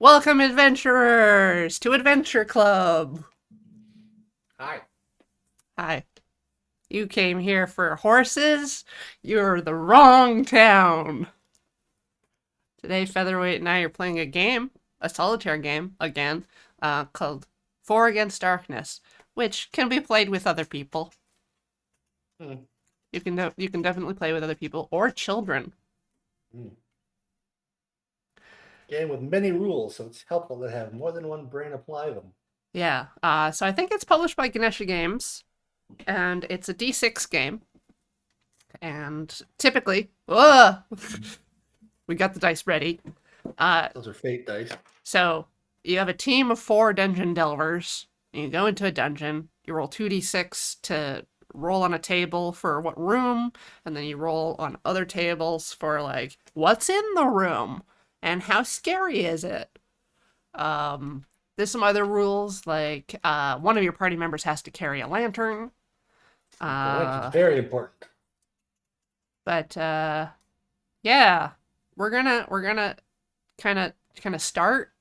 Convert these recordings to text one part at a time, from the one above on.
Welcome, adventurers, to Adventure Club. Hi. Hi. You came here for horses? You're the wrong town. Today, Featherweight and I are playing a game, a solitaire game, again, called Four Against Darkness, which can be played with other people. Hmm. You can definitely play with other people or children. Hmm. Game with many rules, so it's helpful to have more than one brain apply them. Yeah. So I think it's published by Ganesha Games, and it's a D6 game. And typically, we got the dice ready. Uh, Those are fate dice. so you have a team of four dungeon delvers. You go into a dungeon. You roll 2d6 to roll on a table for what room, and then you roll on other tables for like what's in the room and how scary is it. There's some other rules like one of your party members has to carry a lantern. The lantern's Uh, very important. but yeah, we're gonna kind of start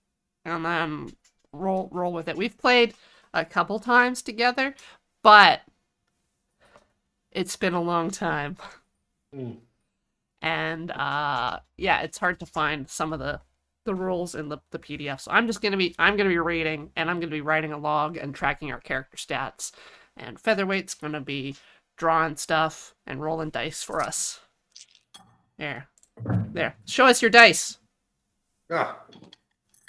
and then roll with it. We've played a couple times together, but it's been a long time, Hmm. and yeah, it's hard to find some of the rules in the PDF. So I'm gonna be reading, and I'm gonna be writing a log and tracking our character stats, and Featherweight's gonna be drawing stuff and rolling dice for us. There. Show us your dice. Ah,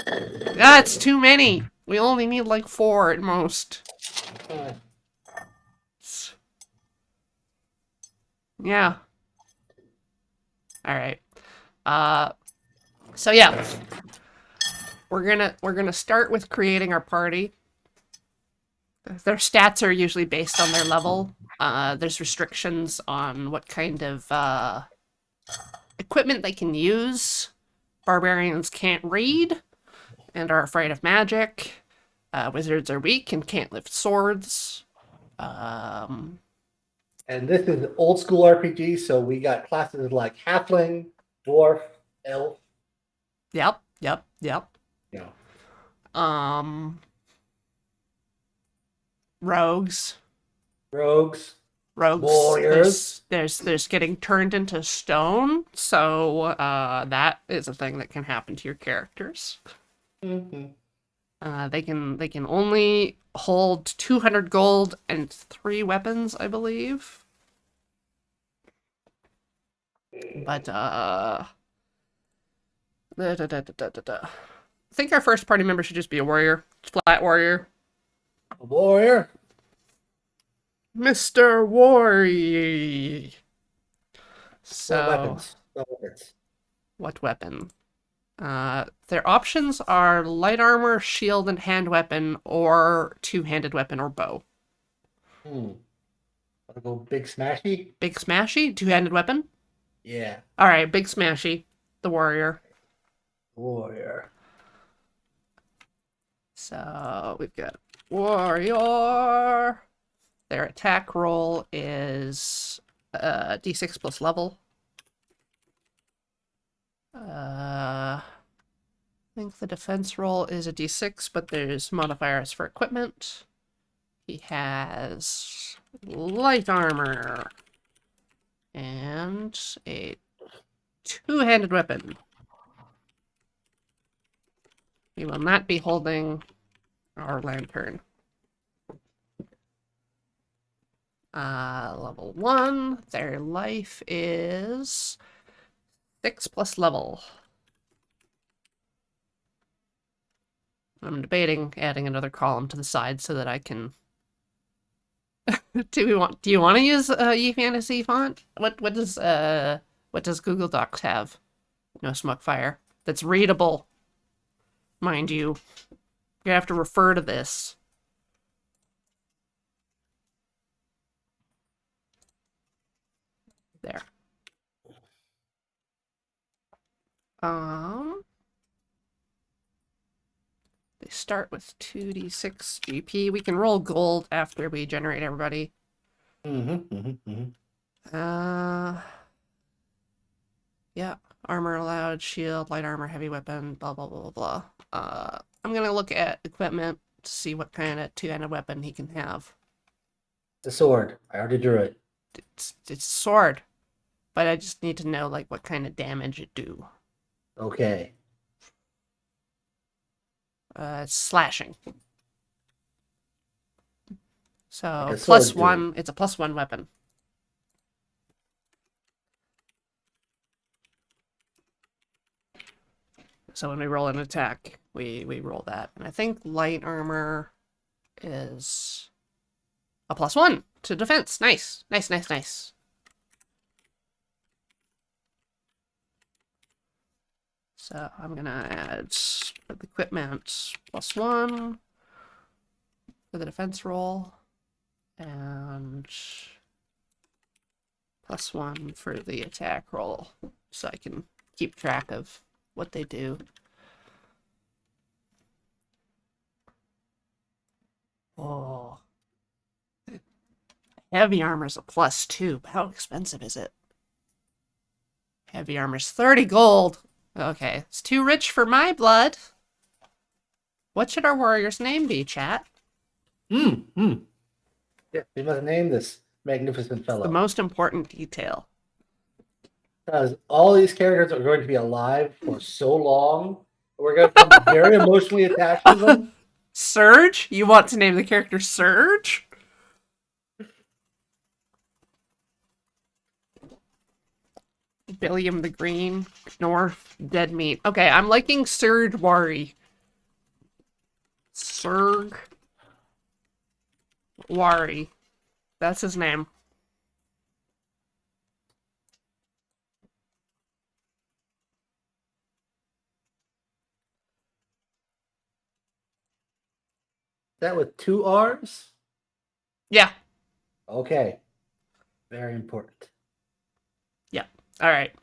That's too many. We only need like four at most. uh, Yeah. All right. Uh, so yeah, we're gonna start with creating our party. Their stats are usually based on their level. There's restrictions on what kind of equipment they can use. Barbarians can't read and are afraid of magic. Wizards are weak and can't lift swords. Um, and this is an old school RPG, so we got classes like halfling, dwarf, elf, yep. you know, Um, rogues. rogues, Rogues, warriors. there's getting turned into stone, so that is a thing that can happen to your characters. Hmm. They can only hold 200 gold and three weapons, I believe. But I think our first party member should just be a warrior, flat warrior, A warrior. Mr. Warrior. What So, weapons? What weapons? what weapon? Their options are light armor, shield, and hand weapon, or two-handed weapon or bow. Hmm. Wanna go big smashy? Big Smashy, two-handed weapon. Yeah, All right, Big Smashy, the warrior. warrior. So we've got warrior. Their attack roll is d6 plus level. I think the defense roll is a d6, but there's modifiers for equipment. He has light armor and a two-handed weapon. He will not be holding our lantern. Level 1. Their life is 6 plus level. I'm debating adding another column to the side so that I can. Do you want to use eFantasy font? What does Google Docs have? No smoke fire. That's readable, mind you. You have to refer to this. There. Um, they start with 2d6 GP. We can roll gold after we generate everybody. Mm-hmm. Uh, yeah. Armor allowed, shield, light armor, heavy weapon, blah, blah, blah, blah, blah. I'm going to look at equipment to see what kind of two-handed weapon he can have. The sword. I already drew it. It's a sword, but I just need to know, like, what kind of damage it do. Okay. It's slashing. So, Like a plus sword do. one, it's a +1 weapon. So when we roll an attack, we roll that. And I think light armor is a +1 to defense. Nice. Nice, nice, nice. So I'm going to add for the equipment +1 for the defense roll. And +1 for the attack roll. So I can keep track of what they do. Oh. Heavy armor's a +2, but how expensive is it? Heavy armor's 30 gold. Okay, it's too rich for my blood. What should our warrior's name be, chat? Yeah, we must name this magnificent fellow. The most important detail. Because all these characters are going to be alive for so long. We're going to become very emotionally attached to them. Surge? You want to name the character Surge? Billiam the Green, North, Dead Meat. Okay, I'm liking Surge Wari. Surg Wari. That's his name. That with 2 R's? Yeah. Okay. Very important. Yeah. All right.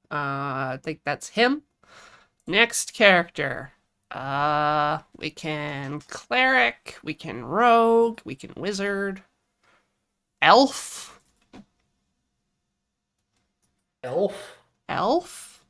I think that's him. Next character. We can cleric, we can rogue, we can wizard, elf, Elf? dwarf.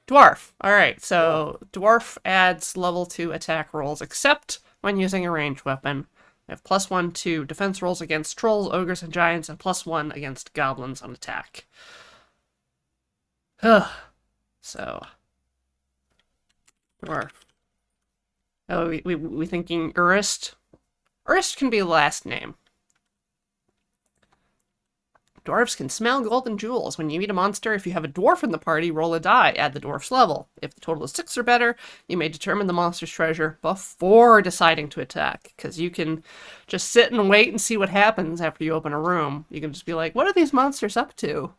Dwarf. All right, so dwarf adds level 2 attack rolls, except when using a ranged weapon. We have +1 to defense rolls against trolls, ogres, and giants, and +1 against goblins on attack. So, dwarf. Oh, we thinking Urist? Urist can be the last name. Dwarves can smell gold and jewels. When you meet a monster, if you have a dwarf in the party, roll a die, add the dwarf's level. If the total is 6 or better, you may determine the monster's treasure before deciding to attack. Because you can just sit and wait and see what happens after you open a room. You can just be like, what are these monsters up to?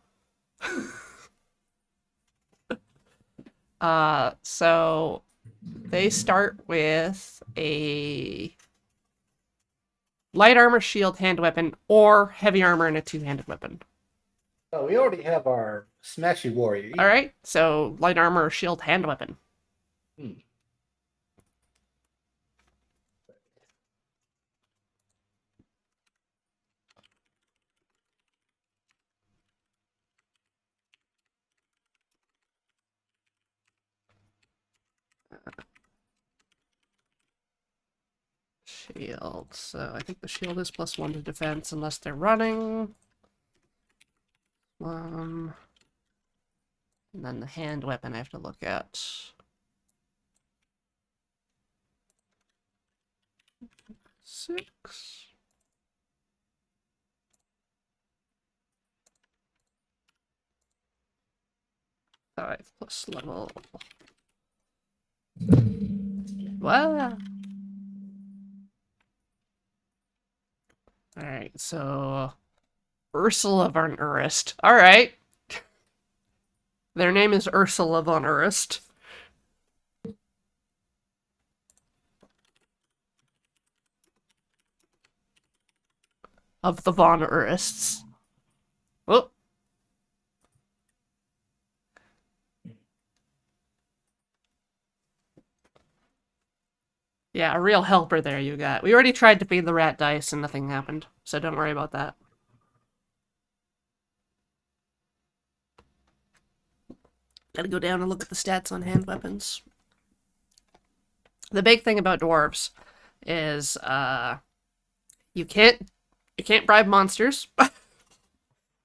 So they start with a light armor, shield, hand weapon, or heavy armor and a two-handed weapon. Oh, we already have our smashy warrior. All right, so light armor, shield, hand weapon. Shield. So I think the shield is +1 to defense unless they're running. And then the hand weapon I have to look at. Six. Five plus level. Wow. Alright, so Ursula von Urist. Alright. Their name is Ursula von Urist. Of the von Urists. Oh. Yeah, a real helper there you got. We already tried to feed the rat dice and nothing happened, so don't worry about that. Gotta go down and look at the stats on hand weapons. The big thing about dwarves is you can't bribe monsters,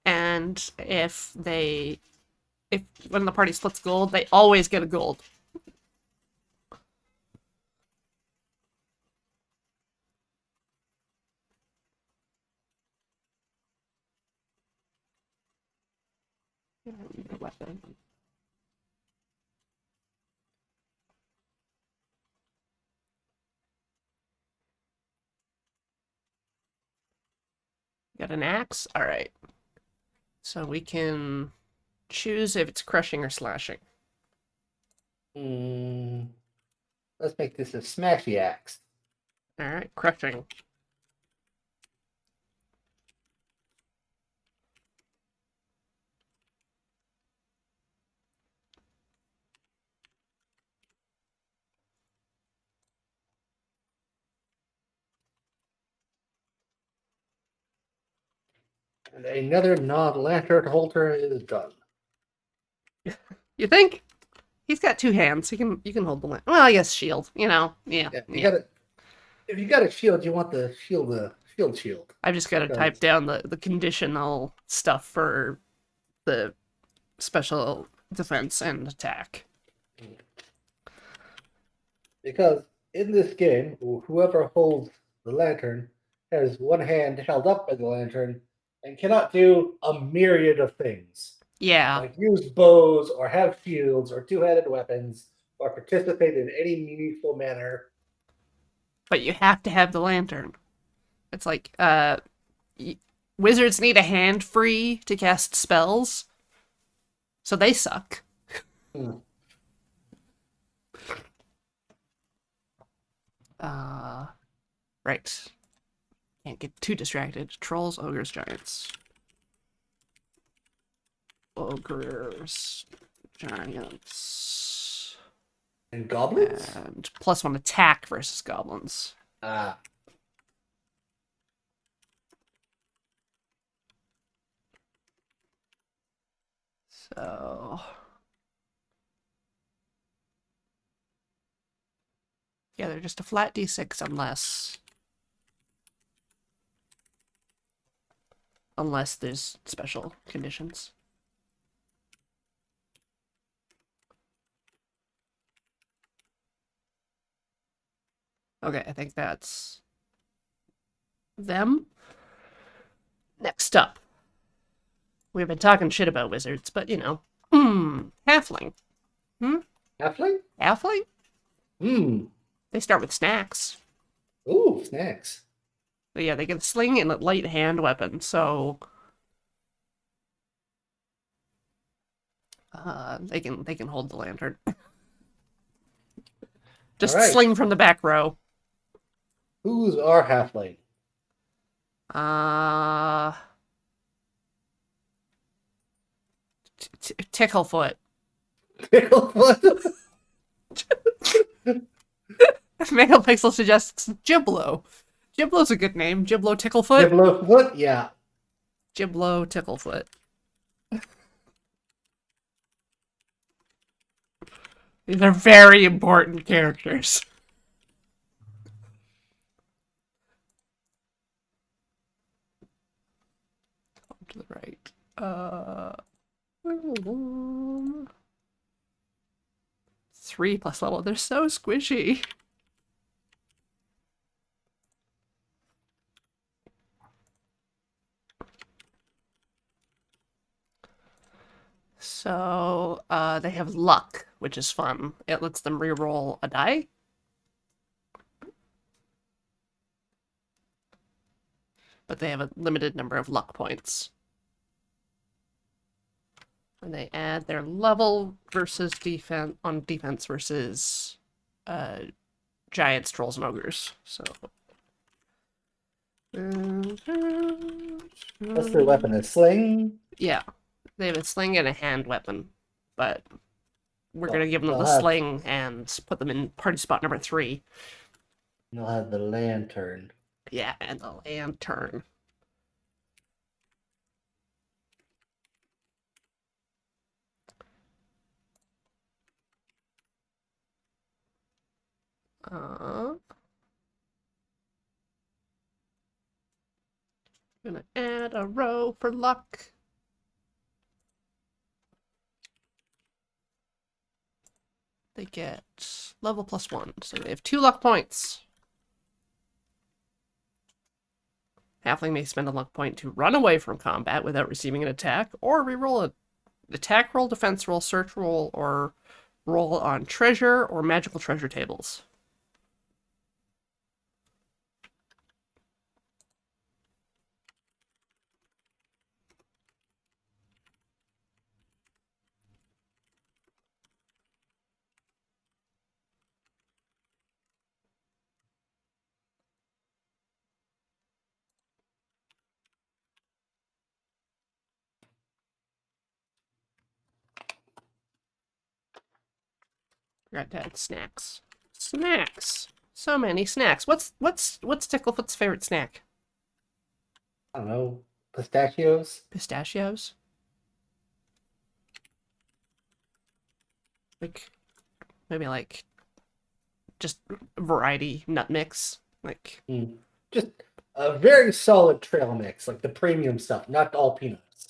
and if when the party splits gold, they always get a gold. Weapon. Got an axe? Alright. So we can choose if it's crushing or slashing. Let's make this a smashy axe. Alright, crushing. And another non-lantern holder is done. You think? He's got two hands. You can hold the lantern. Well, I guess shield. Yeah. Gotta. If you got a shield, you want the shield. I've just got to type down the conditional stuff for the special defense and attack. Because in this game, whoever holds the lantern has one hand held up by the lantern and cannot do a myriad of things. Yeah. Like use bows or have shields or two-handed weapons or participate in any meaningful manner. But you have to have the lantern. It's like, wizards need a hand free to cast spells, so they suck. Right. Can't get too distracted. Trolls, ogres, giants. Ogres, giants. And goblins? And +1 attack versus goblins. So... yeah, they're just a flat d6 unless there's special conditions. Okay, I think that's them. Next up. We've been talking shit about wizards, but halfling. Halfling? Halfling? They start with snacks. Ooh, snacks. But yeah, they get a sling and a light hand weapon, so they can hold the lantern. Just sling from the back row. Who's our halfling? Ticklefoot. Ticklefoot? Megapixel suggests Giblo. Giblo's a good name. Giblo Ticklefoot. Giblofoot? Yeah. Giblo Ticklefoot. These are very important characters. To the right. 3 plus level. They're so squishy. So, they have luck, which is fun. It lets them reroll a die. But they have a limited number of luck points. And they add their level versus defense on defense versus giants, trolls, and ogres. So what's their weapon? A sling? Yeah. They have a sling and a hand weapon. But we're gonna give them the sling and put them in party spot number 3. They'll have the lantern. Yeah, and the lantern. Uh, gonna add a row for luck. They get level +1, so they have 2 luck points. Halfling may spend a luck point to run away from combat without receiving an attack, or reroll an attack roll, defense roll, search roll, or roll on treasure or magical treasure tables. Forgot to add snacks. Snacks. So many snacks. What's Ticklefoot's favorite snack? I don't know. Pistachios? Pistachios? Like maybe like just variety nut mix. Like Just a very solid trail mix, like the premium stuff, not all peanuts.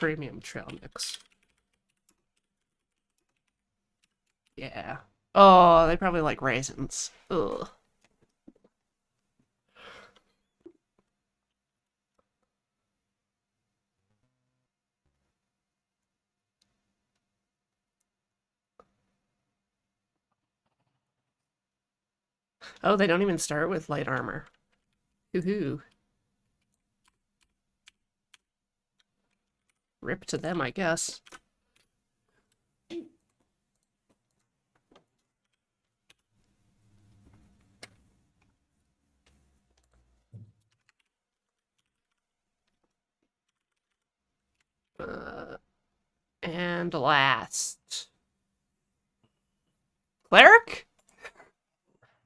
premium trail mix. Yeah. Oh, they probably like raisins. Ugh. Oh, they don't even start with light armor. Hoo-hoo. Rip to them, I guess. And last. Cleric?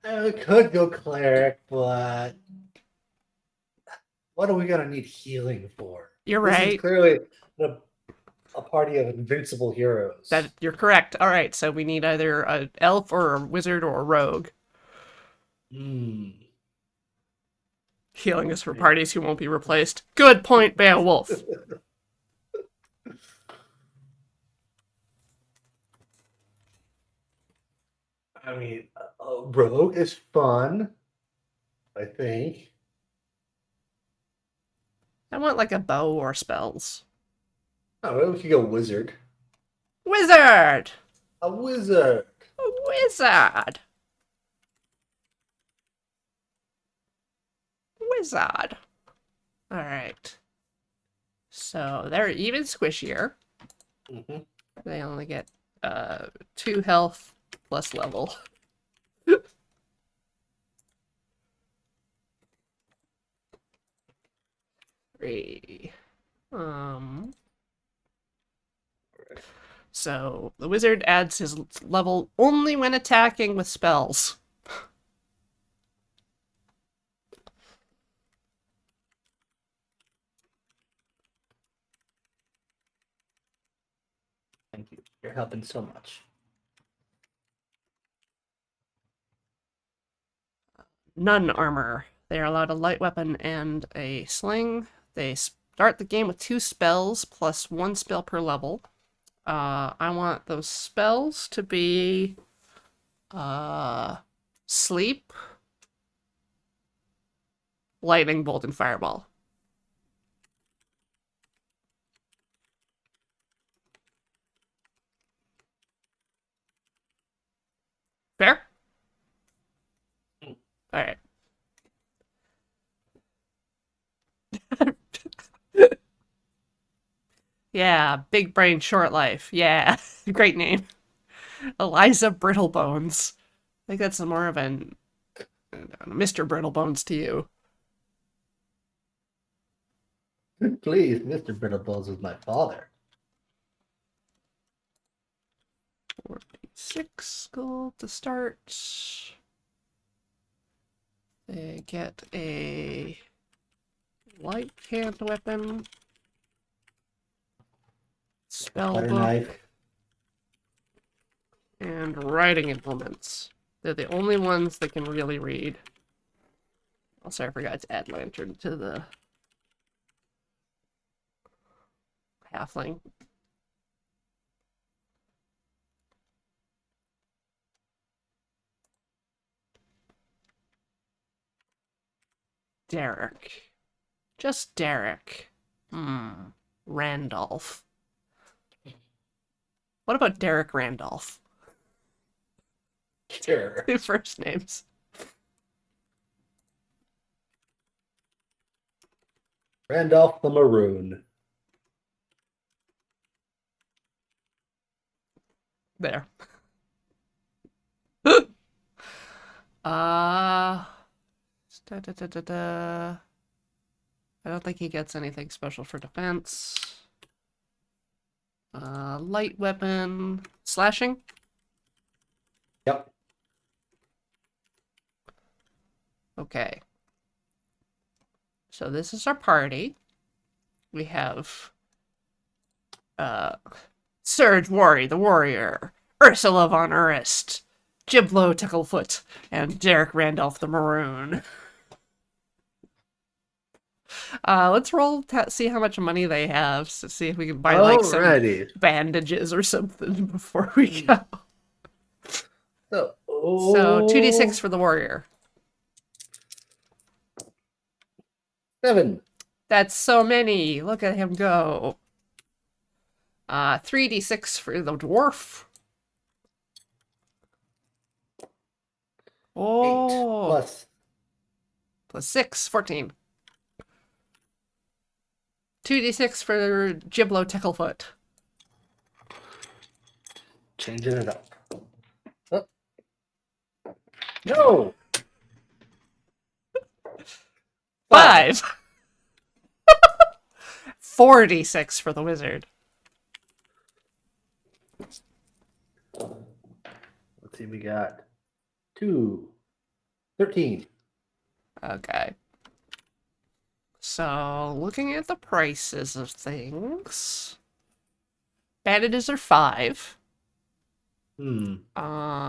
We could go cleric, but what are we gonna need healing for? You're This is right. clearly a party of invincible heroes. That you're correct. All right, so we need either an elf or a wizard or a rogue. Healing is for parties who won't be replaced. Good point, Beowulf. I mean, rogue is fun, I think. I want like a bow or spells. Oh, we could go wizard. Wizard! A wizard. A wizard! Wizard. Alright. So they're even squishier. They only get 2 health plus level. 3. So the wizard adds his level only when attacking with spells. Thank you. You're helping so much. None armor. They are allowed a light weapon and a sling. They start the game with 2 spells plus 1 spell per level. I want those spells to be sleep, lightning bolt, and fireball. Fair? All right. Yeah, big brain, short life. Yeah, great name. Eliza Brittlebones. I think that's more of an Mr. Brittlebones to you. Please, Mr. Brittlebones is my father. 46 gold to start. They get a light hand weapon, spell Butter book, knife. and writing implements. They're the only ones that can really read. Also, I forgot to add lantern to the halfling. Derek. Just Derek. Randolph. What about Derek Randolph? Sure. Two first names. Randolph the Maroon. There. uh da, da, da, da, da. I don't think he gets anything special for defense. Light weapon. Slashing? Yep. Okay. So this is our party. We have Serge Worry the Warrior, Ursula von Urist, Giblo Ticklefoot, and Derek Randolph the Maroon. Let's roll to see how much money they have to see if we can buy like some Alrighty. bandages or something before we go. So, So 2d6 for the warrior. 7. That's so many. Look at him go. 3d6 for the dwarf. 8 Oh, plus plus 6, 14. 2d6 for Giblo Ticklefoot. changing it up. Oh. No! 5. 4d6 for the wizard. Let's see, we got 2. 13. Okay. So, looking at the prices of things, bandages are 5.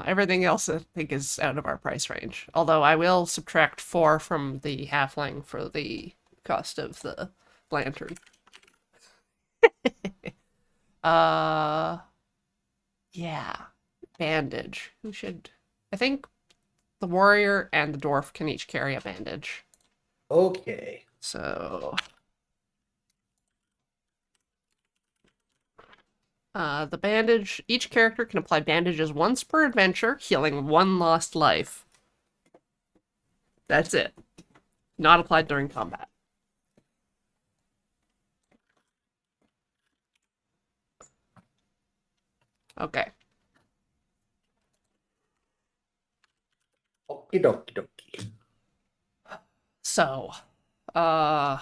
Everything else I think is out of our price range. Although I will subtract 4 from the halfling for the cost of the lantern. Yeah. Bandage. Who should... I think the warrior and the dwarf can each carry a bandage. Okay. So... the bandage, each character can apply bandages once per adventure, healing 1 lost life. That's it. Not applied during combat. Okay. Okie dokie dokie. So, I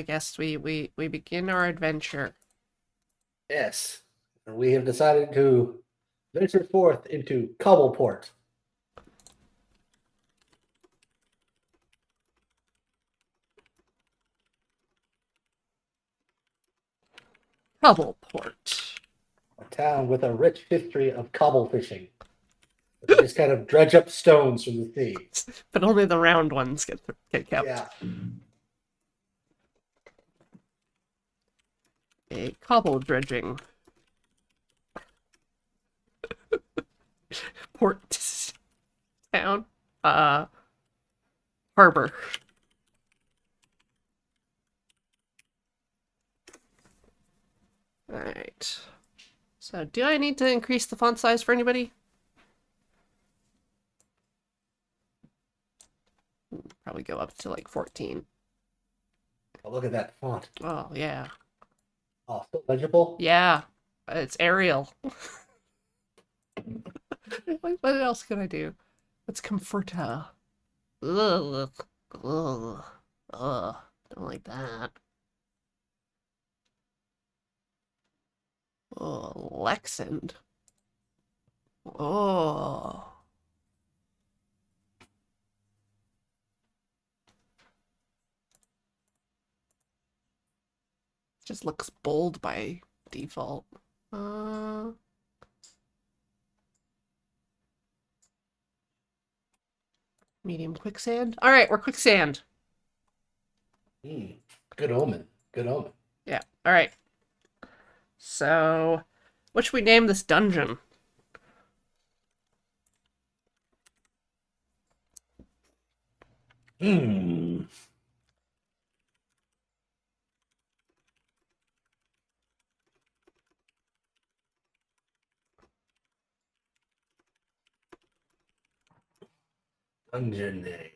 guess we begin our adventure. Yes. And we have decided to venture forth into Cobbleport. Cobbleport. A town with a rich history of cobble fishing. They just kind of dredge up stones from the sea. But only the round ones get kept. Yeah. A cobble dredging. Port town. Harbor. Alright. So, do I need to increase the font size for anybody? Probably go up to like 14. Oh, look at that font. Oh, yeah. Oh, still legible? Yeah. It's Arial. What else can I do? Let's comfort her. Ugh. Ugh. Ugh. Don't like that. Oh, Lexand. Oh. Just looks bold by default. Medium quicksand. All right, we're quicksand. Hmm. Good omen. Good omen. Yeah. All right. So, what should we name this dungeon? Hmm. Dungeon name.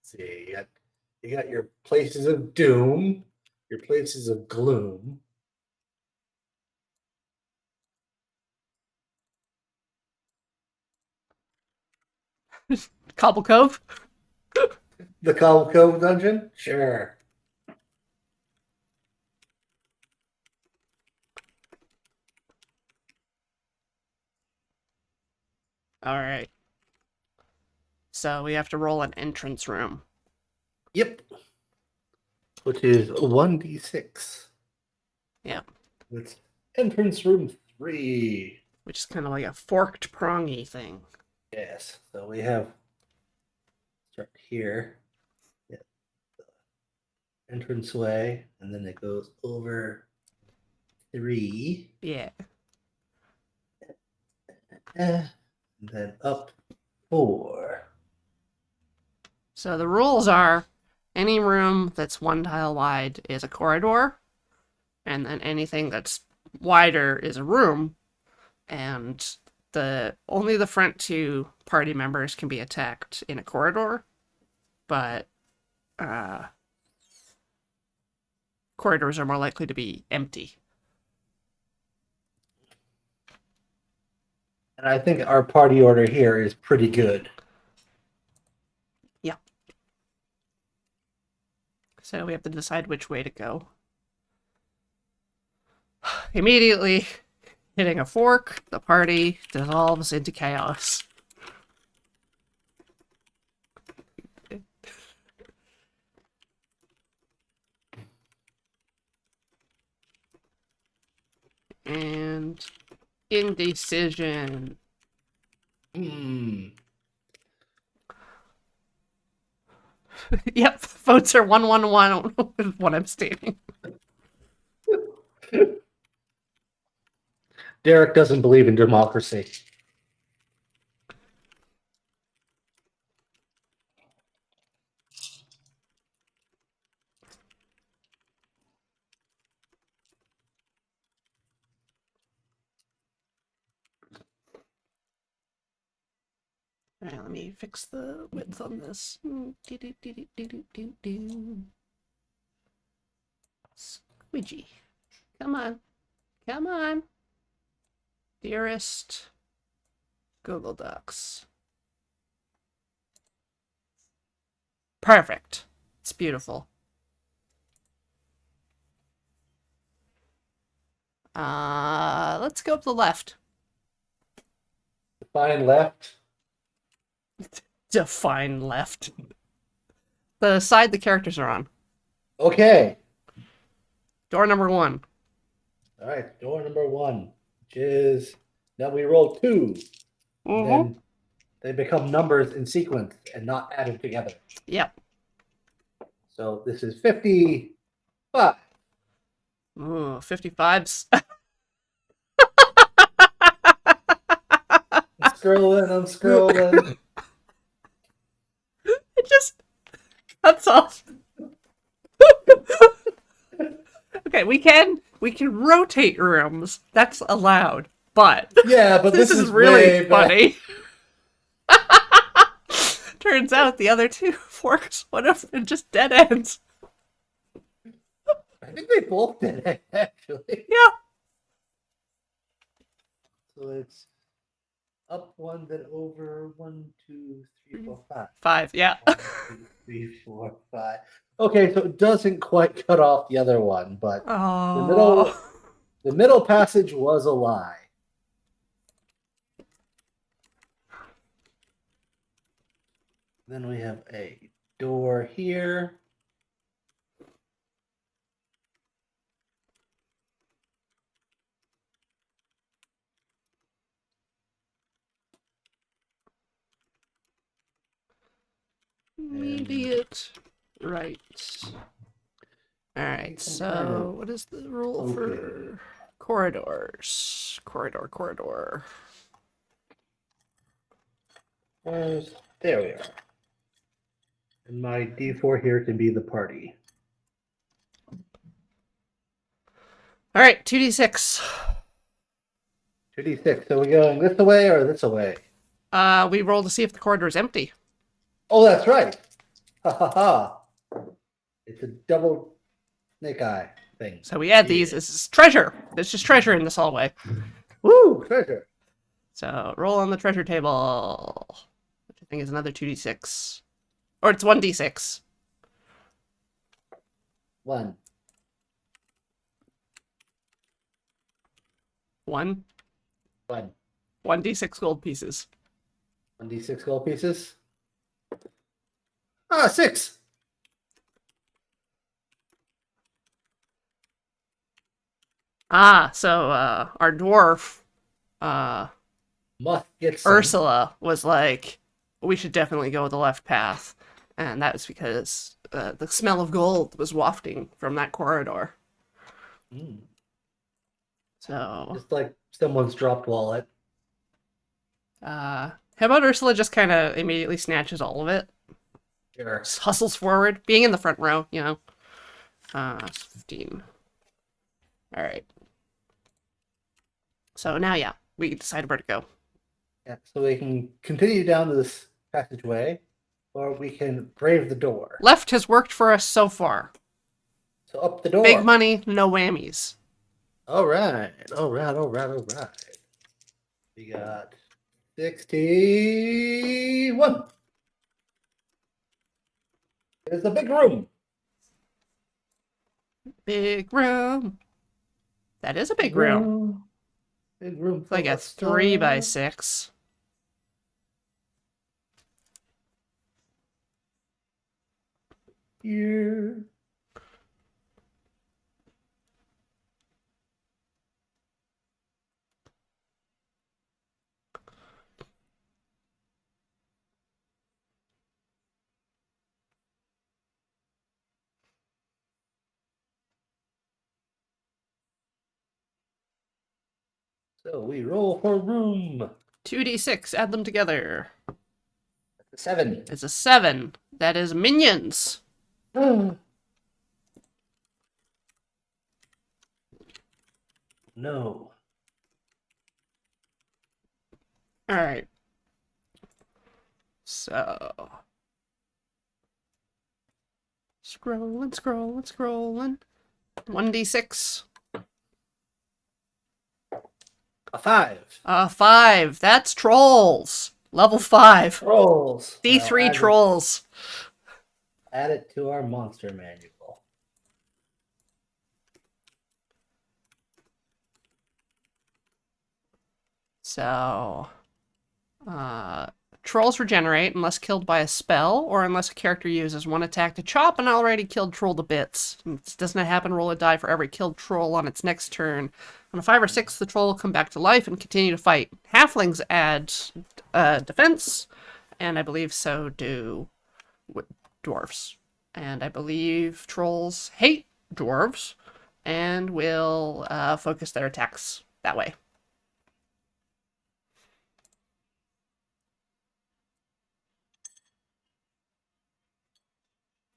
See, you got your places of doom, your places of gloom. Cobble Cove. The Cobble Cove dungeon? Sure. All right. So we have to roll an entrance room. Yep. Which is 1d6. Yeah. It's entrance room 3. Which is kind of like a forked prongy thing. Yes. So we have start here. Yeah. Entranceway, and then it goes over 3. Yeah. And then up 4. So the rules are any room that's one tile wide is a corridor, and then anything that's wider is a room, and the only the front two party members can be attacked in a corridor, but uh, corridors are more likely to be empty. And I think our party order here is pretty good. Yeah. So we have to decide which way to go. Immediately hitting a fork, the party dissolves into chaos. And indecision. Hmm. Yep, votes are 1-1-1 with one abstaining. Derek doesn't believe in democracy. All right, let me fix the width on this. Squidgy. Come on. Come on. Dearest Google Docs. Perfect. It's beautiful. Let's go up the left. Define left. Define left. The side the characters are on. Okay. Door number 1. All right. Door number 1, which is now we roll 2, and Mm-hmm. then they become numbers in sequence and not added together. Yep. So this is 55. Ooh, 55s. I'm scrolling. It just cuts off. Okay, we can rotate rooms. That's allowed. But Yeah, but this is really way back. funny. Turns out the other two forks would have been just dead ends. I think they both did it, actually. Yeah. So it's up 1, then over 1, 2, 3, 4, 5. 5, yeah. 1, 2, 3, 4, 5. Okay, so it doesn't quite cut off the other one, but the middle Oh. the middle passage was a lie. Then we have a door here. Immediate right. Alright, so what is the rule for corridors? Corridor. There we are. And my D4 here can be the party. Alright, 2d6. 2d6. So we going this away or this away? We roll to see if the corridor is empty. Oh, that's right. Ha ha ha. It's a double snake eye thing. So we add these. This is treasure. There's just treasure in this hallway. Woo! Treasure. So roll on the treasure table, which I think is another 2d6. Or it's 1d6. 1. 1. 1. 1d6 gold pieces. 1d6 gold pieces. 6. So our dwarf, Must get some. Ursula, was like, we should definitely go the left path. And that was because the smell of gold was wafting from that corridor. Mm. So, Just like someone's dropped wallet. how about Ursula just kind of immediately snatches all of it? Sure. Just hustles forward, being in the front row, you know. 15. All right. So now, yeah, we decide where to go. Yeah, so we can continue down this passageway, or we can brave the door. Left has worked for us so far. So up the door. Big money, no whammies. All right. We got 61. It's a big room. Big room. That is a big room. Big room. It's like a 3x6. Here. So we roll for room. 2d6, add them together. That's a 7. It's a 7. That is minions. No. Alright. So. Scrolling. 1d6. A 5. 5. That's trolls. Level 5. Trolls. D3 Well, trolls. Add it to our monster manual. So, trolls regenerate unless killed by a spell or unless a character uses one attack to chop an already killed troll to bits. Doesn't it happen? Roll a die for every killed troll on its next turn. On a 5 or 6, the troll will come back to life and continue to fight. Halflings add defense, and I believe so do dwarves. And I believe trolls hate dwarves and will focus their attacks that way.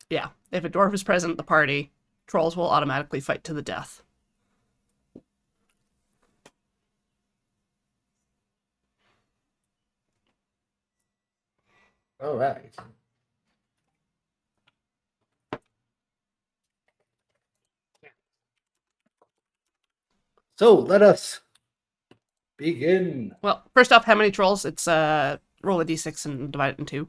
Yeah, if a dwarf is present at the party, trolls will automatically fight to the death. All right. So let us begin. Well, first off, how many trolls? It's roll a d6 and divide it in 2.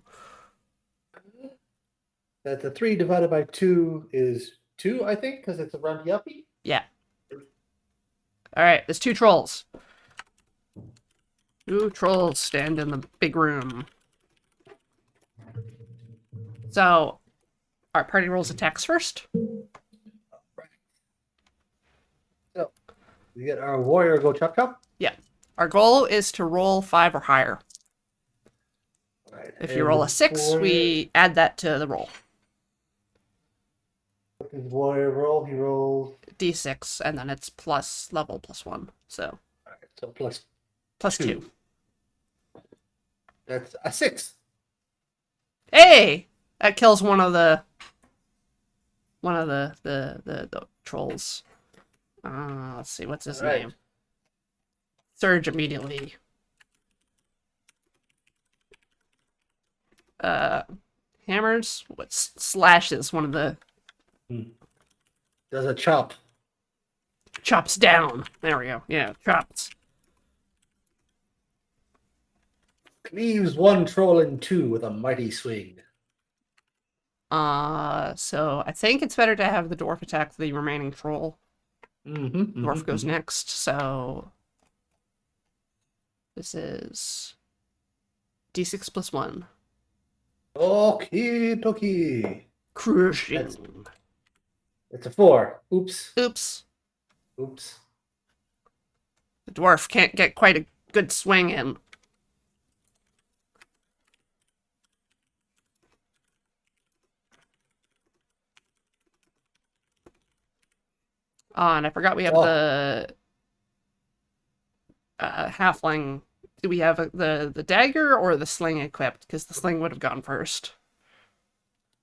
That the 3 divided by 2 is 2, I think, because it's a roundy uppy. Yeah. All right, there's 2 trolls. 2 trolls stand in the big room. So, our party rolls attacks first. Right. So we get our warrior go chop chop. Yeah. Our goal is to roll 5 or higher. All right. If you And roll a the 6, warrior, we add that to the roll. with his warrior roll, he rolls. D6, and then it's plus level +1. So Alright, so plus plus 2. 2. That's a 6. Hey! That kills one of the the trolls. Let's see, what's his Alright. name? Surge immediately. Hammers? What slashes one of the Does a chop. chops down. There we go. Yeah, chops. Cleaves one troll in two with a mighty swing. So I think it's better to have the dwarf attack the remaining troll. Dwarf goes next, so this is D6 plus 1. Okie dokie. Crushing. It's a 4. Oops. Oops. Oops. The dwarf can't get quite a good swing in. Oh, and I forgot we have the halfling. Do we have the dagger or the sling equipped? Because the sling would have gone first.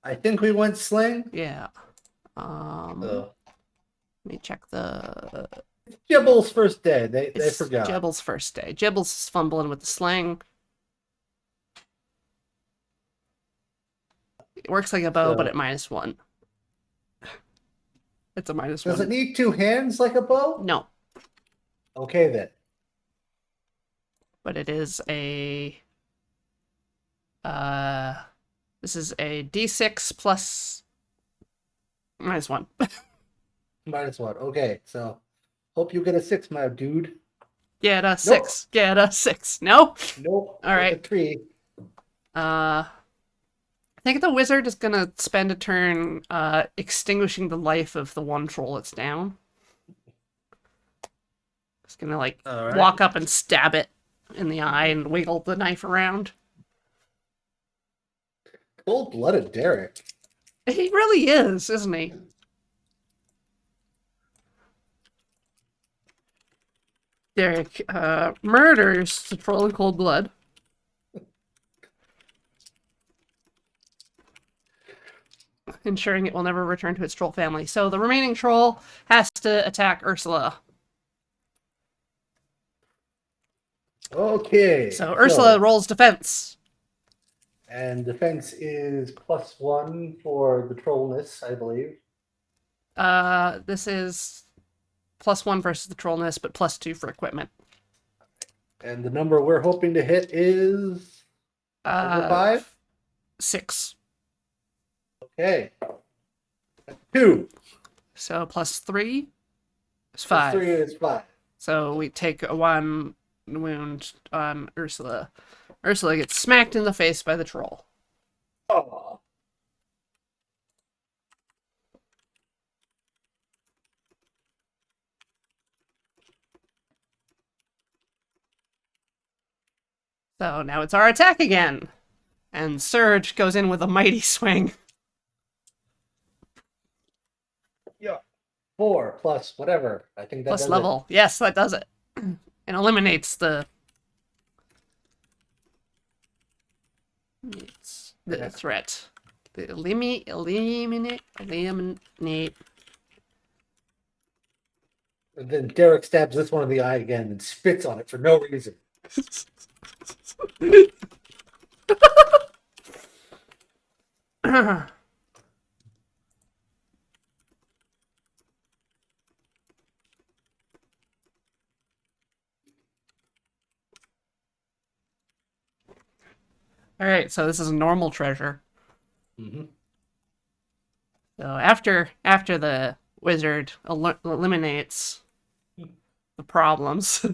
I think we went sling. Yeah. So Let me check the. it's Jibble's first day. They It's forgot. Jibble's first day. Jibble's is fumbling with the sling. It works like a bow, but at -1. It's a -1. Does it need 2 hands like a bow? No, Okay then. but it is a. This is a D6 plus -1. -1. Okay, so hope you get a 6, my dude. Get a 6. Get a 6. No? Nope. All right. It's a 3. I think the wizard is gonna spend a turn extinguishing the life of the one troll that's down. It's gonna like walk up and stab it in the eye and wiggle the knife around. Cold-blooded Derek. He really is, isn't he? Derek murders the troll in cold blood. Ensuring it will never return to its troll family. So the remaining troll has to attack Ursula. Okay. So Ursula rolls defense. And defense is +1 for the trollness, I believe. This is +1 versus the trollness, but +2 for equipment. And the number we're hoping to hit is over 5? 6. Okay. 2. So +3 is 5. +3 is 5. So we take a 1 wound on Ursula. Ursula gets smacked in the face by the troll. Oh. So now it's our attack again. And Surge goes in with a mighty swing. Yeah. 4 plus whatever. I think that Plus does level. Yes, that does it. And eliminates the threat. Eliminate. it. And then Derek stabs this one in the eye again and spits on it for no reason. All right, so this is a normal treasure. Mm-hmm. So after the wizard eliminates the problems,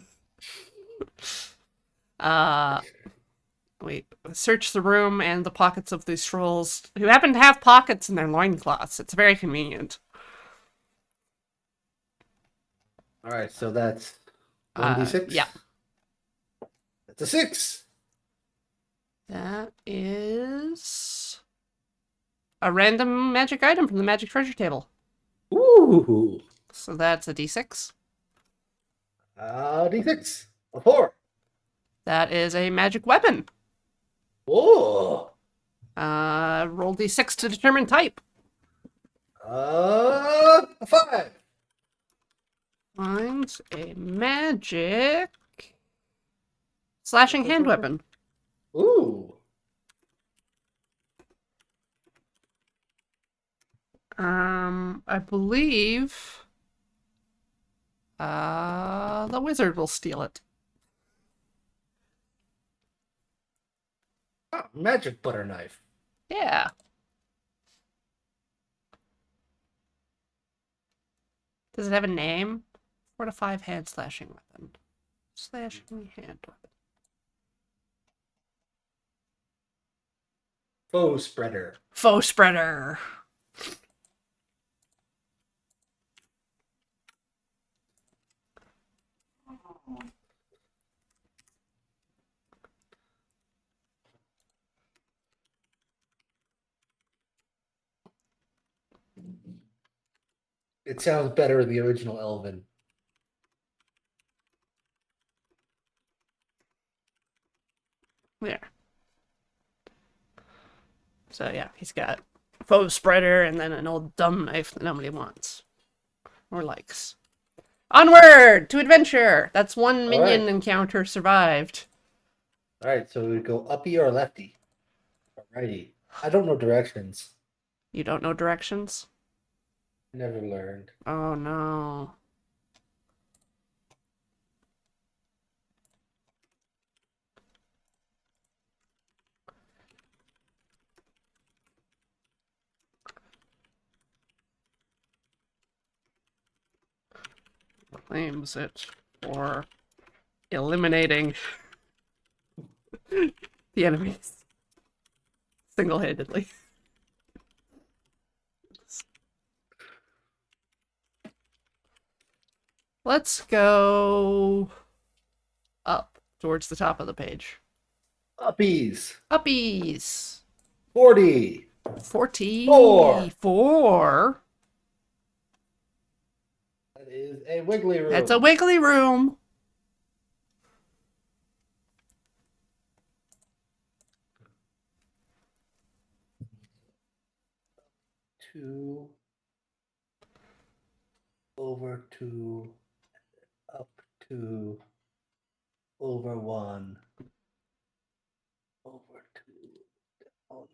we search the room and the pockets of these trolls, who happen to have pockets in their loincloths. It's very convenient. All right, so that's 1d6? Yeah. That's a 6. That is a random magic item from the magic treasure table. Ooh. So that's a d6. D6. A 4. That is a magic weapon. Oh. Roll d6 to determine type. A 5. Finds a magic slashing hand weapon. Ooh. I believe the wizard will steal it. Oh, magic butter knife. Yeah. Does it have a name? 4 to 5 hand slashing weapon. Slashing hand weapon. Foe spreader. Foe spreader. It sounds better in the original Elven. There. So yeah, he's got foe spreader and then an old dumb knife that nobody wants or likes. Onward to adventure. That's one minion encounter survived. All right, so we go uppy or lefty? Or righty. I don't know directions. You don't know directions? Never learned. Oh no. Claims it for eliminating the enemies single-handedly. Let's go up towards the top of the page. Uppies. Uppies. 40. 44. That is a wiggly room. That's a wiggly room. Two. Over 2. Up 2. Over 1. Over 2. Down.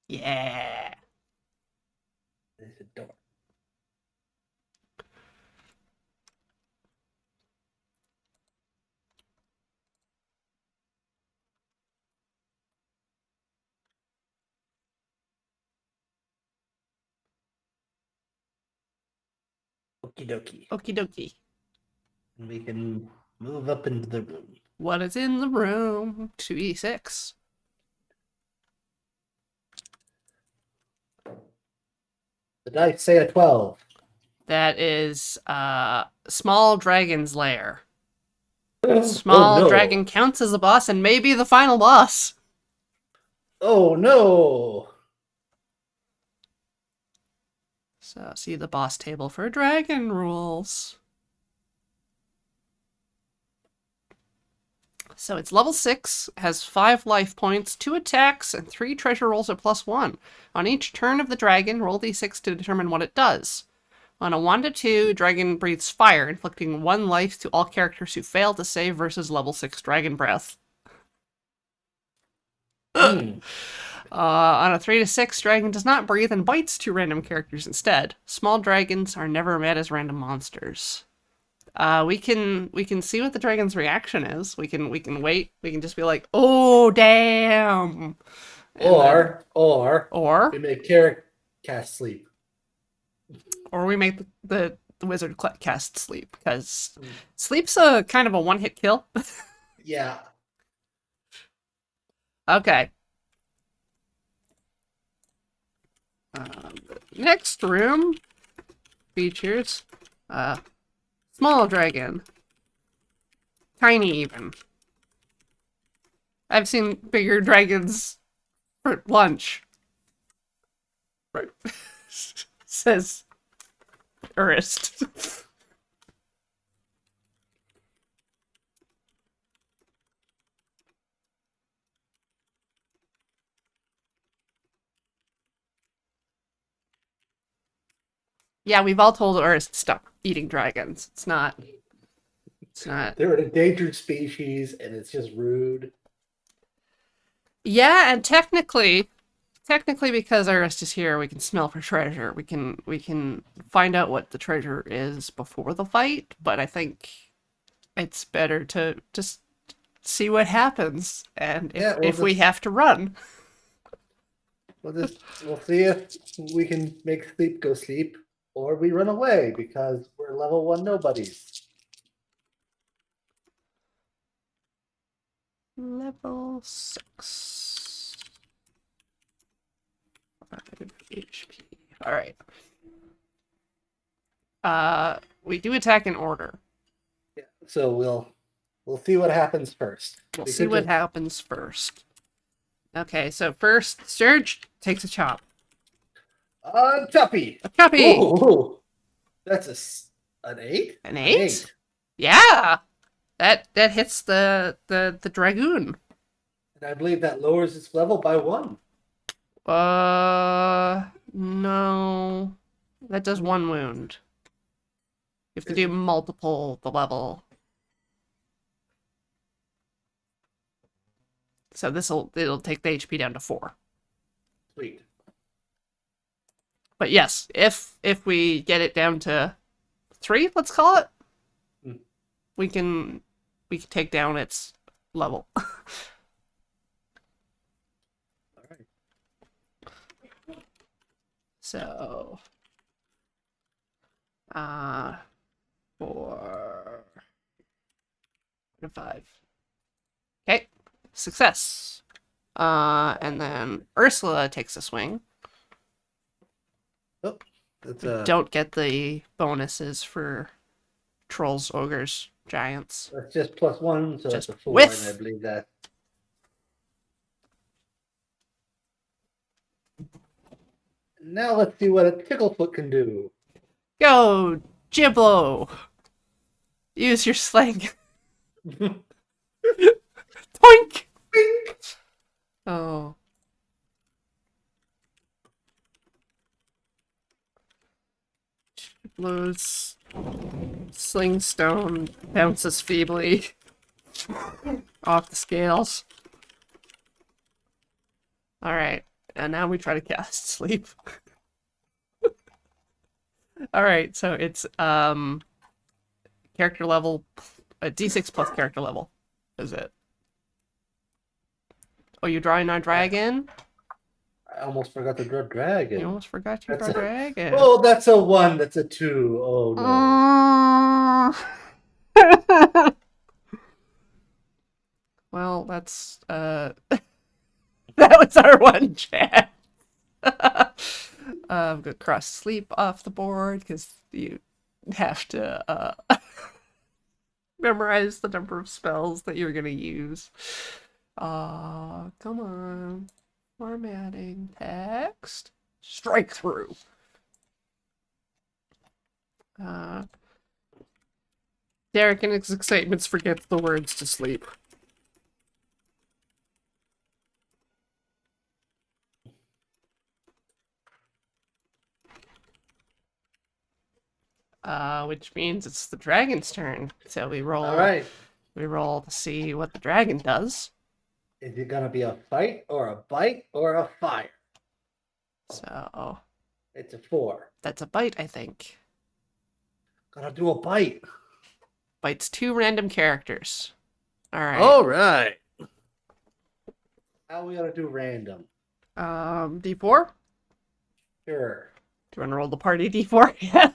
Yeah. There's a door. Okie dokie. Okie dokie. And we can move up into the room. What is in the room? 2d6. The dice say a 12. That is small dragon's lair. Small dragon counts as a boss and may be the final boss. Oh no! So see the boss table for dragon rules. So it's level 6, has 5 life points, 2 attacks, and 3 treasure rolls at +1. On each turn of the dragon, roll d6 to determine what it does. On a 1 to 2, dragon breathes fire, inflicting 1 life to all characters who fail to save versus level 6 dragon breath. On a 3 to 6, dragon does not breathe and bites 2 random characters instead. Small dragons are never met as random monsters. We can see what the dragon's reaction is. We can wait. We can just be like, "Oh damn!" Or or we make Carrick cast sleep. Or we make the wizard cast sleep, because sleep's a kind of a one-hit kill. Yeah. Okay. Next room features small dragon. Tiny even. I've seen bigger dragons for lunch. Right. Says Urist. Yeah, we've all told Urist to stop eating dragons. It's not. It's not. They're an endangered species, and it's just rude. Yeah, and technically because Urist is here, we can smell for treasure. We can find out what the treasure is before the fight, but I think it's better to just see what happens, and Yeah, if we have to run. we'll see if we can make sleep go sleep, or we run away because we're level 1 nobodies. Level 6. 5 HP. Alright. We do attack in order. Yeah, so we'll see what happens first. We'll We see could what just happens first. Okay, so first, Surge takes a chop. Tuppy. A choppy! Ooh, that's an 8? An An 8? 8. Yeah! That hits the Dragoon. And I believe that lowers its level by 1. No. That does 1 wound. You have to do multiple the level. So it'll take the HP down to 4. Sweet. But yes, if we get it down to 3, let's call it, Hmm. we can take down its level. All right. So 4 to 5. Okay. Success. And then Ursula takes a swing. Oh, that's Don't get the bonuses for trolls, ogres, giants. that's just +1, so Just that's a 4, whiff. and I believe that. Now let's see what a ticklefoot can do. Go, Giblo. Use your sling. Toink. Oh. Giblo's sling stone bounces feebly off the scales. All right, and now we try to cast sleep. All right, so it's character level, D6 plus character level, is it? Oh, you drawing our dragon? I almost forgot to draw You dragon. almost forgot you That's draw a- dragon. Oh, that's a 1. That's a 2. Oh no. Well, that's that was our one chance. I'm gonna cross sleep off the board because you have to memorize the number of spells that you're gonna use. Come on. Formatting text. Strike through. Derek in his excitements forgets the words to sleep. Which means it's the dragon's turn. So we roll. All right. We roll to see what the dragon does. Is it gonna be a fight or a bite or a fire? So It's a 4. that's a bite, I think. Gonna do a bite. Bites 2 random characters. All right. All right. How are we gonna do random? D4. Sure. Do you want to roll the party D4? Yeah.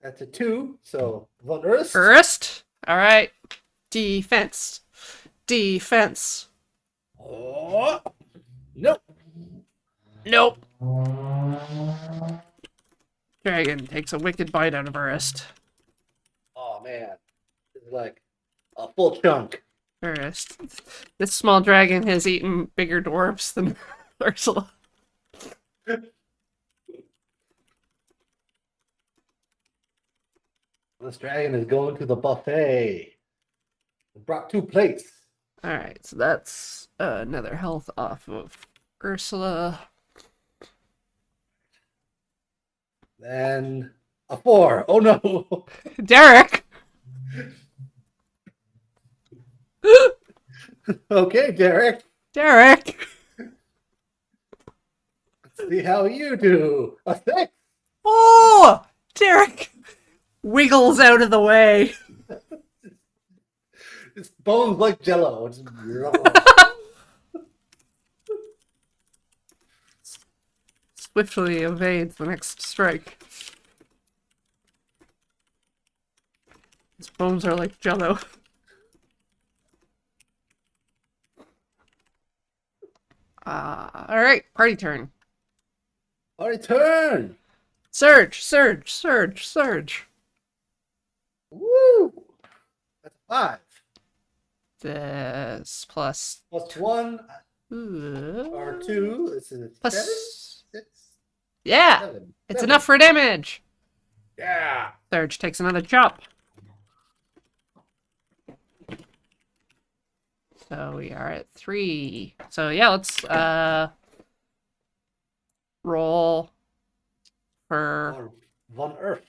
That's a 2. So Wondrous. First. All right. Defense. Defense. Oh. Nope. Nope. Dragon takes a wicked bite out of her wrist. Oh man. This is like a full chunk. First, this small dragon has eaten bigger dwarfs than Ursula. This dragon is going to the buffet. Brought 2 plates. Alright, so that's another health off of Ursula. And a 4. Oh no. Derek! Okay, Derek. Derek! Let's see how you do. A 6. Oh! Derek wiggles out of the way. It's bones like jello. It's Swiftly evades the next strike. His bones are like jello. Alright, party turn. All right, turn. Surge, surge, surge, surge. Woo. That's a 5. This plus Plus 1 or 2. This is 7, plus 6, yeah, 7. it's 7. enough for damage. Yeah. Surge takes another chop. So we are at 3. So yeah, let's roll for Von Earth.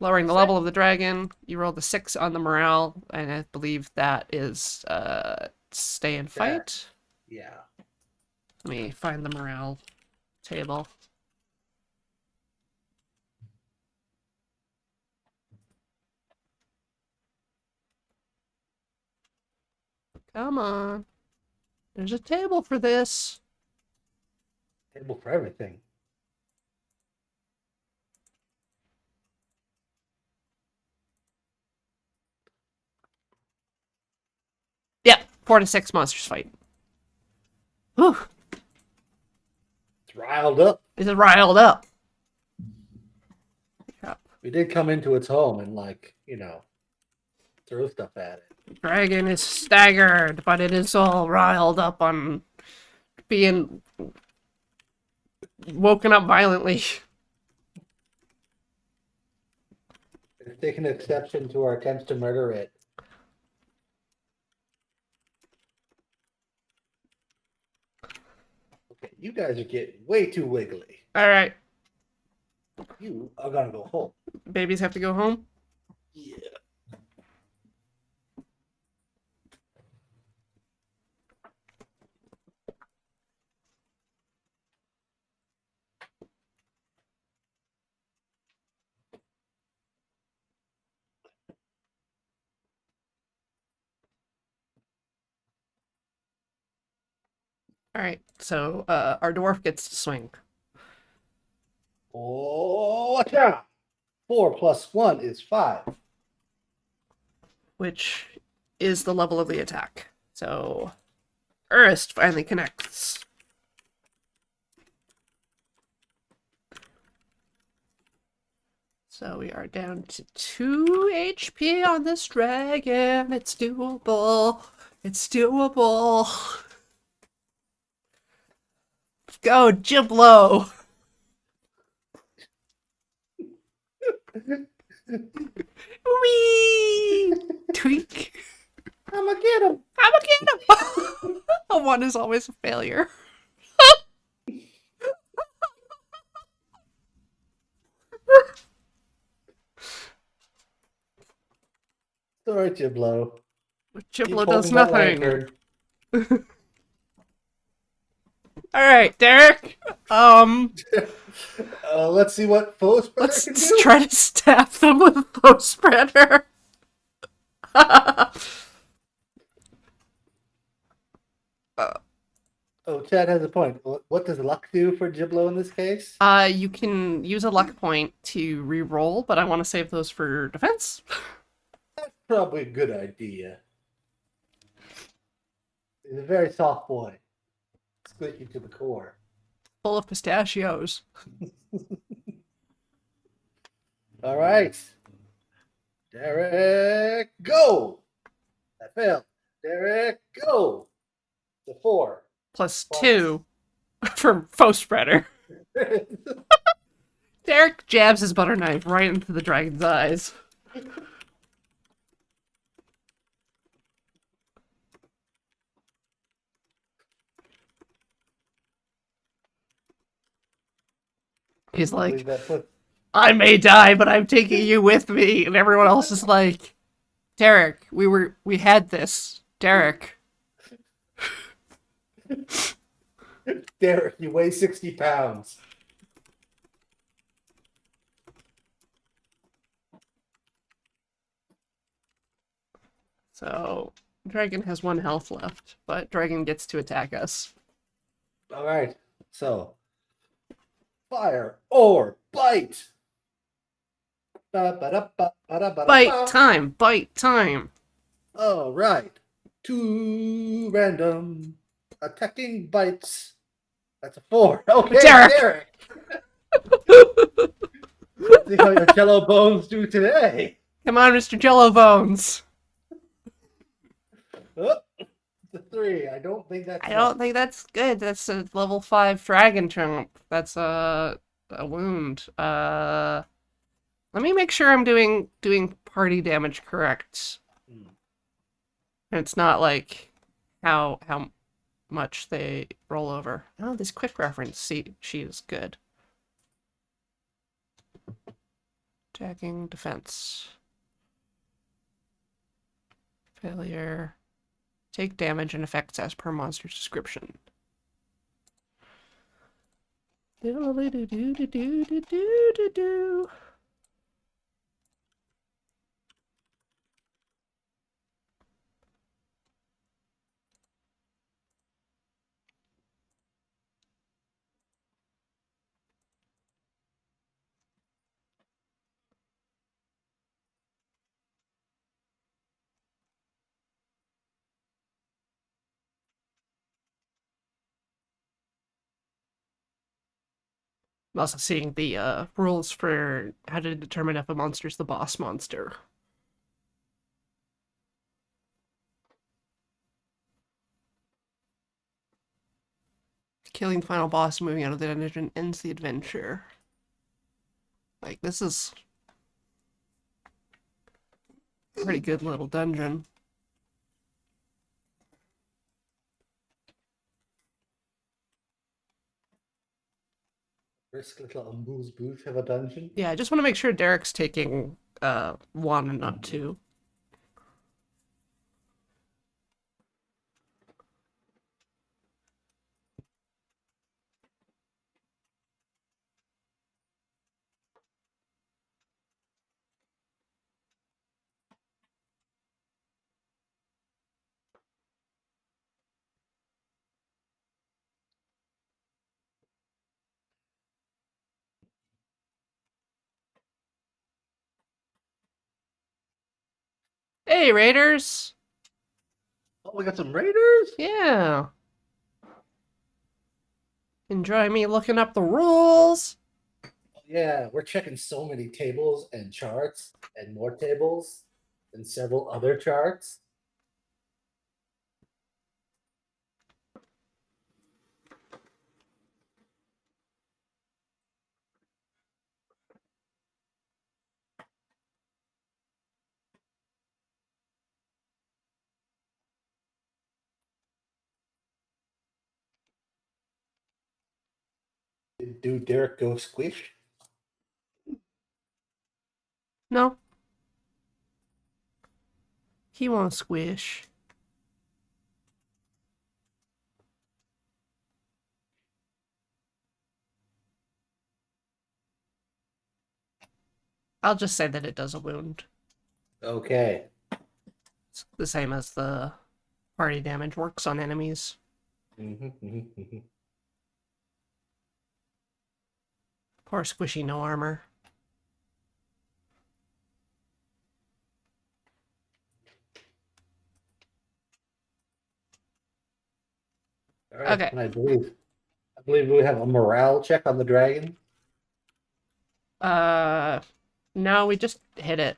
lowering the level of the dragon. You rolled a 6 on the morale, and I believe that is stay and fight. Yeah. Let me find the morale table. Come on. There's a table for this. Table for everything. Yeah, 4 to 6 monsters fight. Whew. It's riled up. It's riled up. We did come into its home and, like, throw stuff at it. Dragon is staggered, but it is all riled up on being woken up violently. It's taken exception to our attempts to murder it. Okay, you guys are getting way too wiggly. Alright, You are gonna go home. babies have to go home. Yeah. Alright, so our dwarf gets to swing. Oh, watch out! 4 plus 1 is 5. Which is the level of the attack. So Urist finally connects. So we are down to 2 HP on this dragon. It's doable. It's doable. Go, Giblo! Whee! Tweak. I'ma get him. I'm a kid. A 1 is always a failure. Sorry, Giblo. Giblo does nothing. Alright, Derek. Let's see what foe spreader can Let's do. try to stab them with a foe spreader. Oh, Chad has a point. What does luck do for Giblo in this case? You can use a luck point to re-roll, but I want to save those for defense. That's probably a good idea. He's a very soft boy. Squishy to the core. Full of pistachios. All right. Derek, go! That failed. Derek, go! The 4. Plus Plus. 2 from foe spreader. Derek jabs his butter knife right into the dragon's eyes. He's I believe like, that puts. I may die, but I'm taking you with me. And everyone else is like, Derek, we had this. Derek. Derek, you weigh 60 pounds. So, Dragon has 1 health left, but Dragon gets to attack us. All right. So, fire or bite. Bite Ba-ba-da-ba-ba-da-ba-da-ba. time! Bite time! All right. 2 random attacking bites. That's a 4. Okay, Derek! Derek. Let's see how your jello bones do today. Come on, Mr. Jello Bones! Oh, the 3. I don't think that's I enough. don't think that's good. That's a level 5 Dragon Chomp. That's a wound. Let me make sure I'm doing party damage correct. Hmm. And it's not like how much they roll over. Oh, this quick reference sheet is good. Attacking, defense. Failure. Take damage and effects as per monster's description. Do-do-do-do-do-do-do-do. I'm also seeing the rules for how to determine if a monster's the boss monster. Killing the final boss and moving out of the dungeon ends the adventure. Like, this is a pretty good little dungeon. Risk little amuse bouche of a dungeon. Yeah, I just want to make sure Derek's taking 1 and not 2. Hey, Raiders! Oh, we got some raiders? Yeah. Enjoy me looking up the rules. Yeah, we're checking so many tables and charts and more tables and several other charts. Did Derek go squish? No. He won't squish. I'll just say that it does a wound. Okay. It's the same as the party damage works on enemies. Poor Squishy, no armor. All right, Okay. and I believe we have a morale check on the dragon. Uh, no, we just hit it.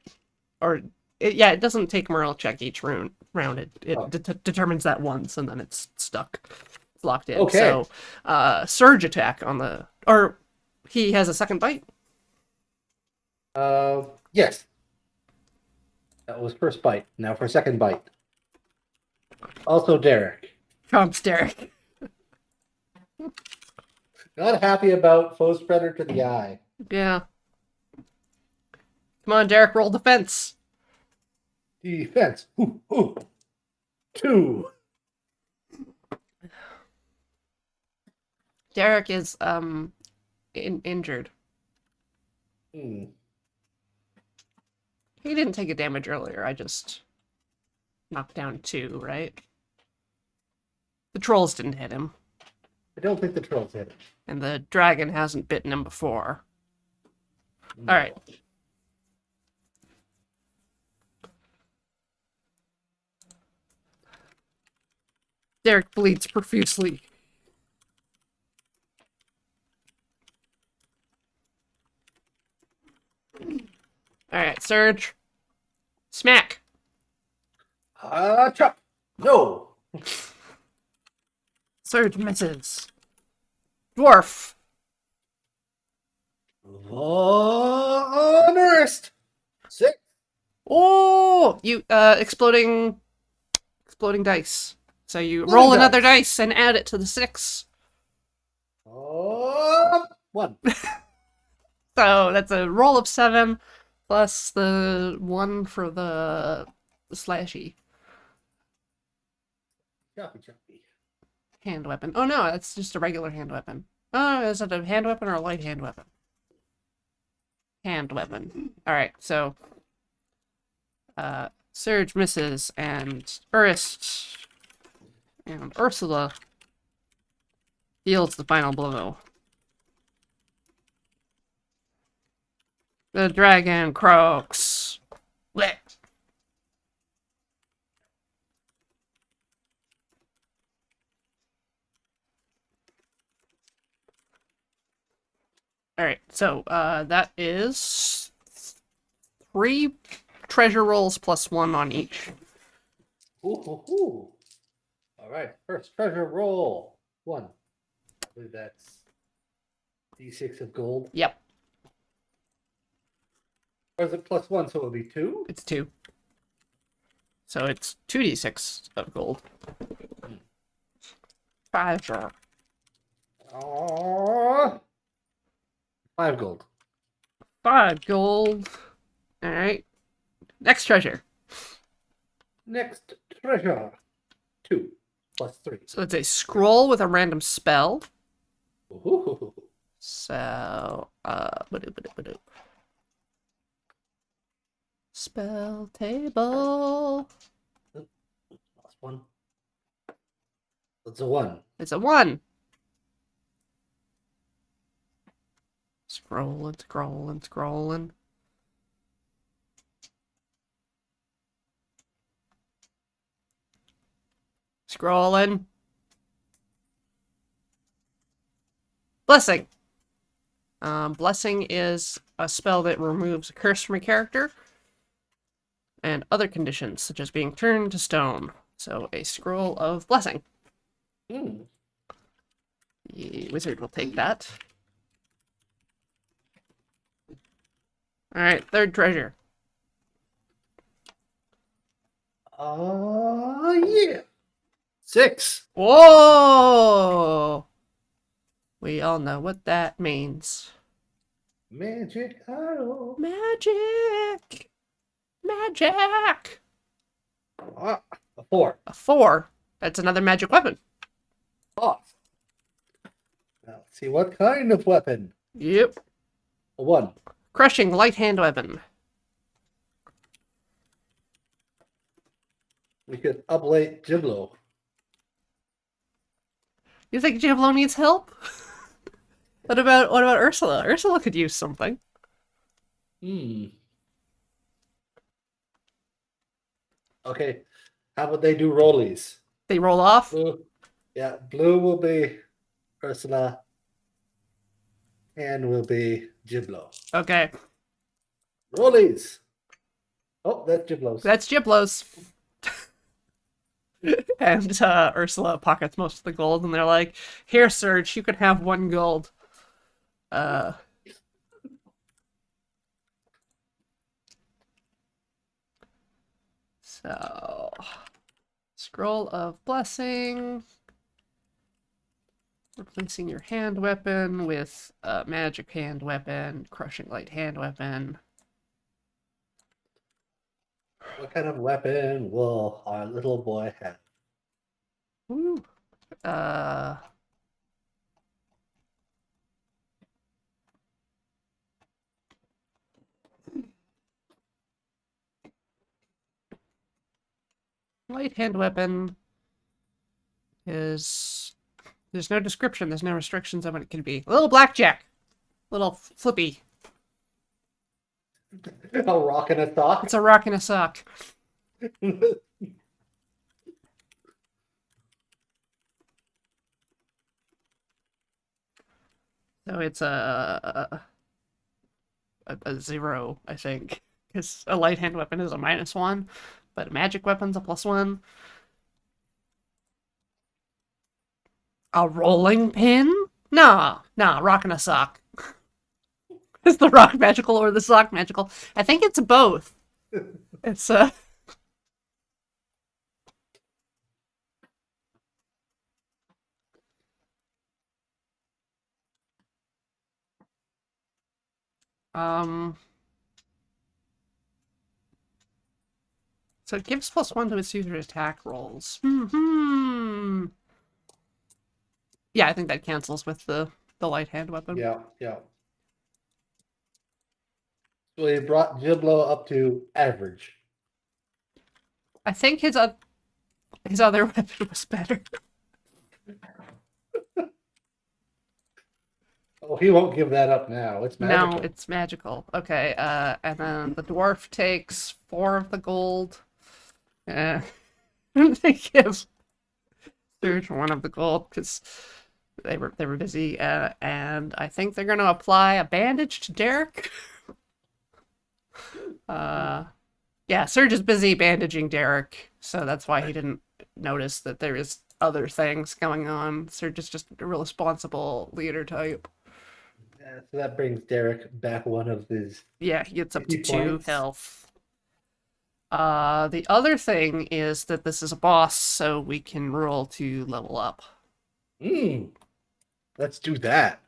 it doesn't take morale check each round. It Oh, determines that once, and then it's stuck. It's locked in. okay. So, surge attack on the, or he has a second bite. Yes. That was first bite. Now for second bite. Also Derek. Trumps Derek. Not happy about foe spreader to the eye. Yeah. Come on, Derek, roll defense. Defense. Ooh, ooh. 2. Derek is injured. Hmm. He didn't take a damage earlier. I just knocked down 2, right? The trolls didn't hit him, I don't think the trolls hit it. and the dragon hasn't bitten him before. No. All right. Derek bleeds profusely. All right, Surge. Smack. Chop. No. Surge misses. Dwarf. Unearthed. 6. Oh, you exploding dice. So you Exploding roll another dice. dice and add it to the 6. 1. So that's a roll of 7 plus the 1 for the slashy Choppy, choppy. hand weapon. Oh no, that's just a regular hand weapon. Oh, is it a hand weapon or a light hand weapon? Hand weapon. All right, so Surge misses, and Urist and Ursula deals the final blow. The dragon croaks. Blech. All right, so that is 3 treasure rolls plus 1 on each. Ooh. All right. First treasure roll. 1. I believe that's D6 of gold. Yep, Or is it plus 1, so it would be 2? it's 2. So it's 2d6 of gold. 5 sure. Oh, 5 gold. 5 gold. All right. Next treasure. Next treasure. 2 plus 3. So it's a scroll with a random spell. Ooh. So, spell table. Plus 1. That's a 1. It's a 1. Scrolling. Scrolling. Blessing. Blessing is a spell that removes a curse from a character and other conditions, such as being turned to stone. So a scroll of blessing. Mm. The wizard will take that. All right, third treasure. Yeah. 6. Whoa! We all know what that means. Magic arrow. Magic! A 4. A 4. That's another magic weapon. Off. Now let's see what kind of weapon. Yep. A 1. Crushing light hand weapon. We could uplate Giblo. You think Javelin needs help? What about Ursula? Ursula could use something. Okay. How about they do rollies? They roll off. Blue. Yeah, blue will be Ursula. And will be Giblo. Okay. Rollies. Oh, that's Giblos. That's Giblos. And Ursula pockets most of the gold, and they're like, "Here, Serge, you can have 1 gold." Uh, so scroll of blessing, replacing your hand weapon with a magic hand weapon, crushing light hand weapon. What kind of weapon will our little boy have? Woo. Uh, light hand weapon is there's no description, there's no restrictions on what it can be. A little blackjack, little flippy. A rock and a sock? It's a rock and a sock. So it's a 0, I think, because a light hand weapon is a -1, but a magic weapon's a +1. A rolling pin? Nah, rock and a sock. Is the rock magical or the sock magical? I think it's both. It's um so it gives +1 to its user attack rolls. Yeah, I think that cancels with the light hand weapon. Yeah, yeah. So he brought Giblo up to average. I think his other weapon was better. Oh, he won't give that up now. It's magical. No, it's magical. Okay, and then the dwarf takes 4 of the gold. They give Surge 1 of the gold because they were busy. And I think they're gonna apply a bandage to Derek. Yeah, Surge is busy bandaging Derek, so that's why he didn't notice that there is other things going on. Surge is just a responsible leader type. So that brings Derek back one of his. Yeah, he gets up to 2 points. health. The other thing is that this is a boss, so we can roll to level up. Let's do that.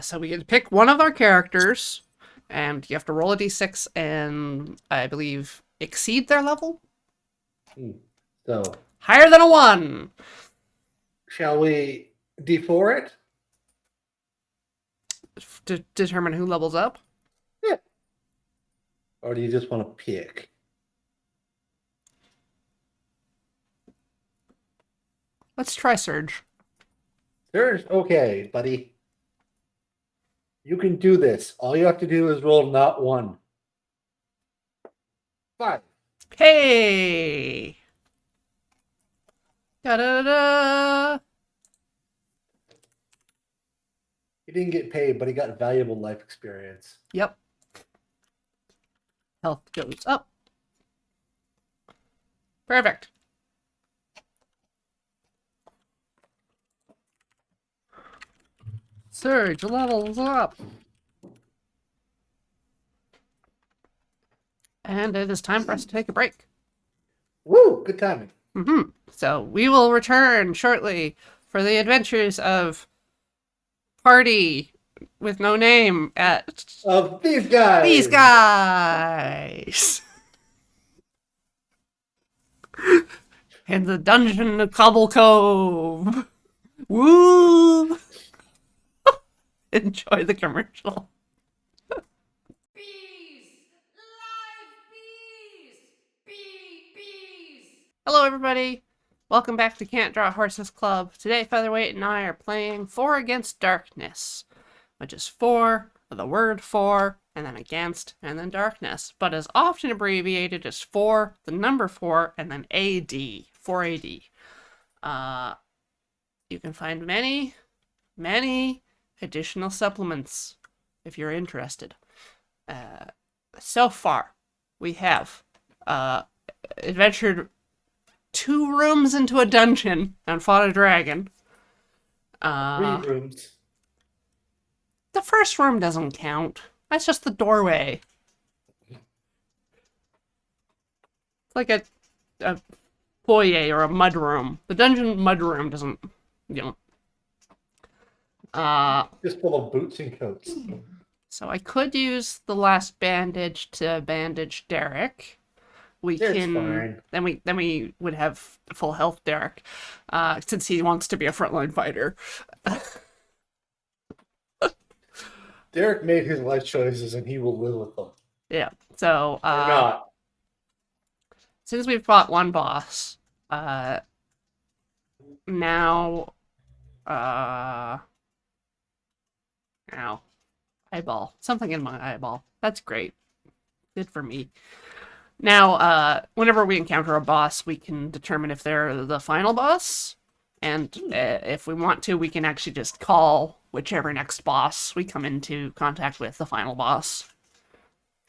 So we get to pick one of our characters, and you have to roll a d6 and, I believe, exceed their level? So, Higher than a 1! shall we d4 it? To determine who levels up? Yeah. Or do you just want to pick? Let's try Surge. Surge, okay, buddy. You can do this. All you have to do is roll not 1. 5. Hey! Da-da-da! He didn't get paid, but he got valuable life experience. Yep. Health goes up. Perfect. Surge levels up. And it is time for us to take a break. Woo! Good timing. So we will return shortly for the adventures of Party with no name at Of these guys. These guys. In the dungeon of Cobble Cove. Woo! Enjoy the commercial. Bees! Live bees! Bees! Hello, everybody. Welcome back to Can't Draw Horses Club. Today, Featherweight and I are playing 4 Against Darkness, which is 4, the word 4, and then against, and then darkness, but is often abbreviated as 4, the number 4, and then AD, 4AD. You can find many additional supplements if you're interested. So far, we have adventured 2 rooms into a dungeon and fought a dragon. 3 rooms. The first room doesn't count. That's just the doorway. It's like a foyer or a mud room. The dungeon mud room doesn't, you know. Just full of boots and coats. So I could use the last bandage to bandage Derek. We Derek's can fine. then we would have full health Derek, since he wants to be a frontline fighter. Derek made his life choices and he will live with them. Yeah. So Or not. since we've fought one boss, now ow. Eyeball. Something in my eyeball. That's great. Good for me. Now, whenever we encounter a boss, we can determine if they're the final boss. And if we want to, we can actually just call whichever next boss we come into contact with the final boss.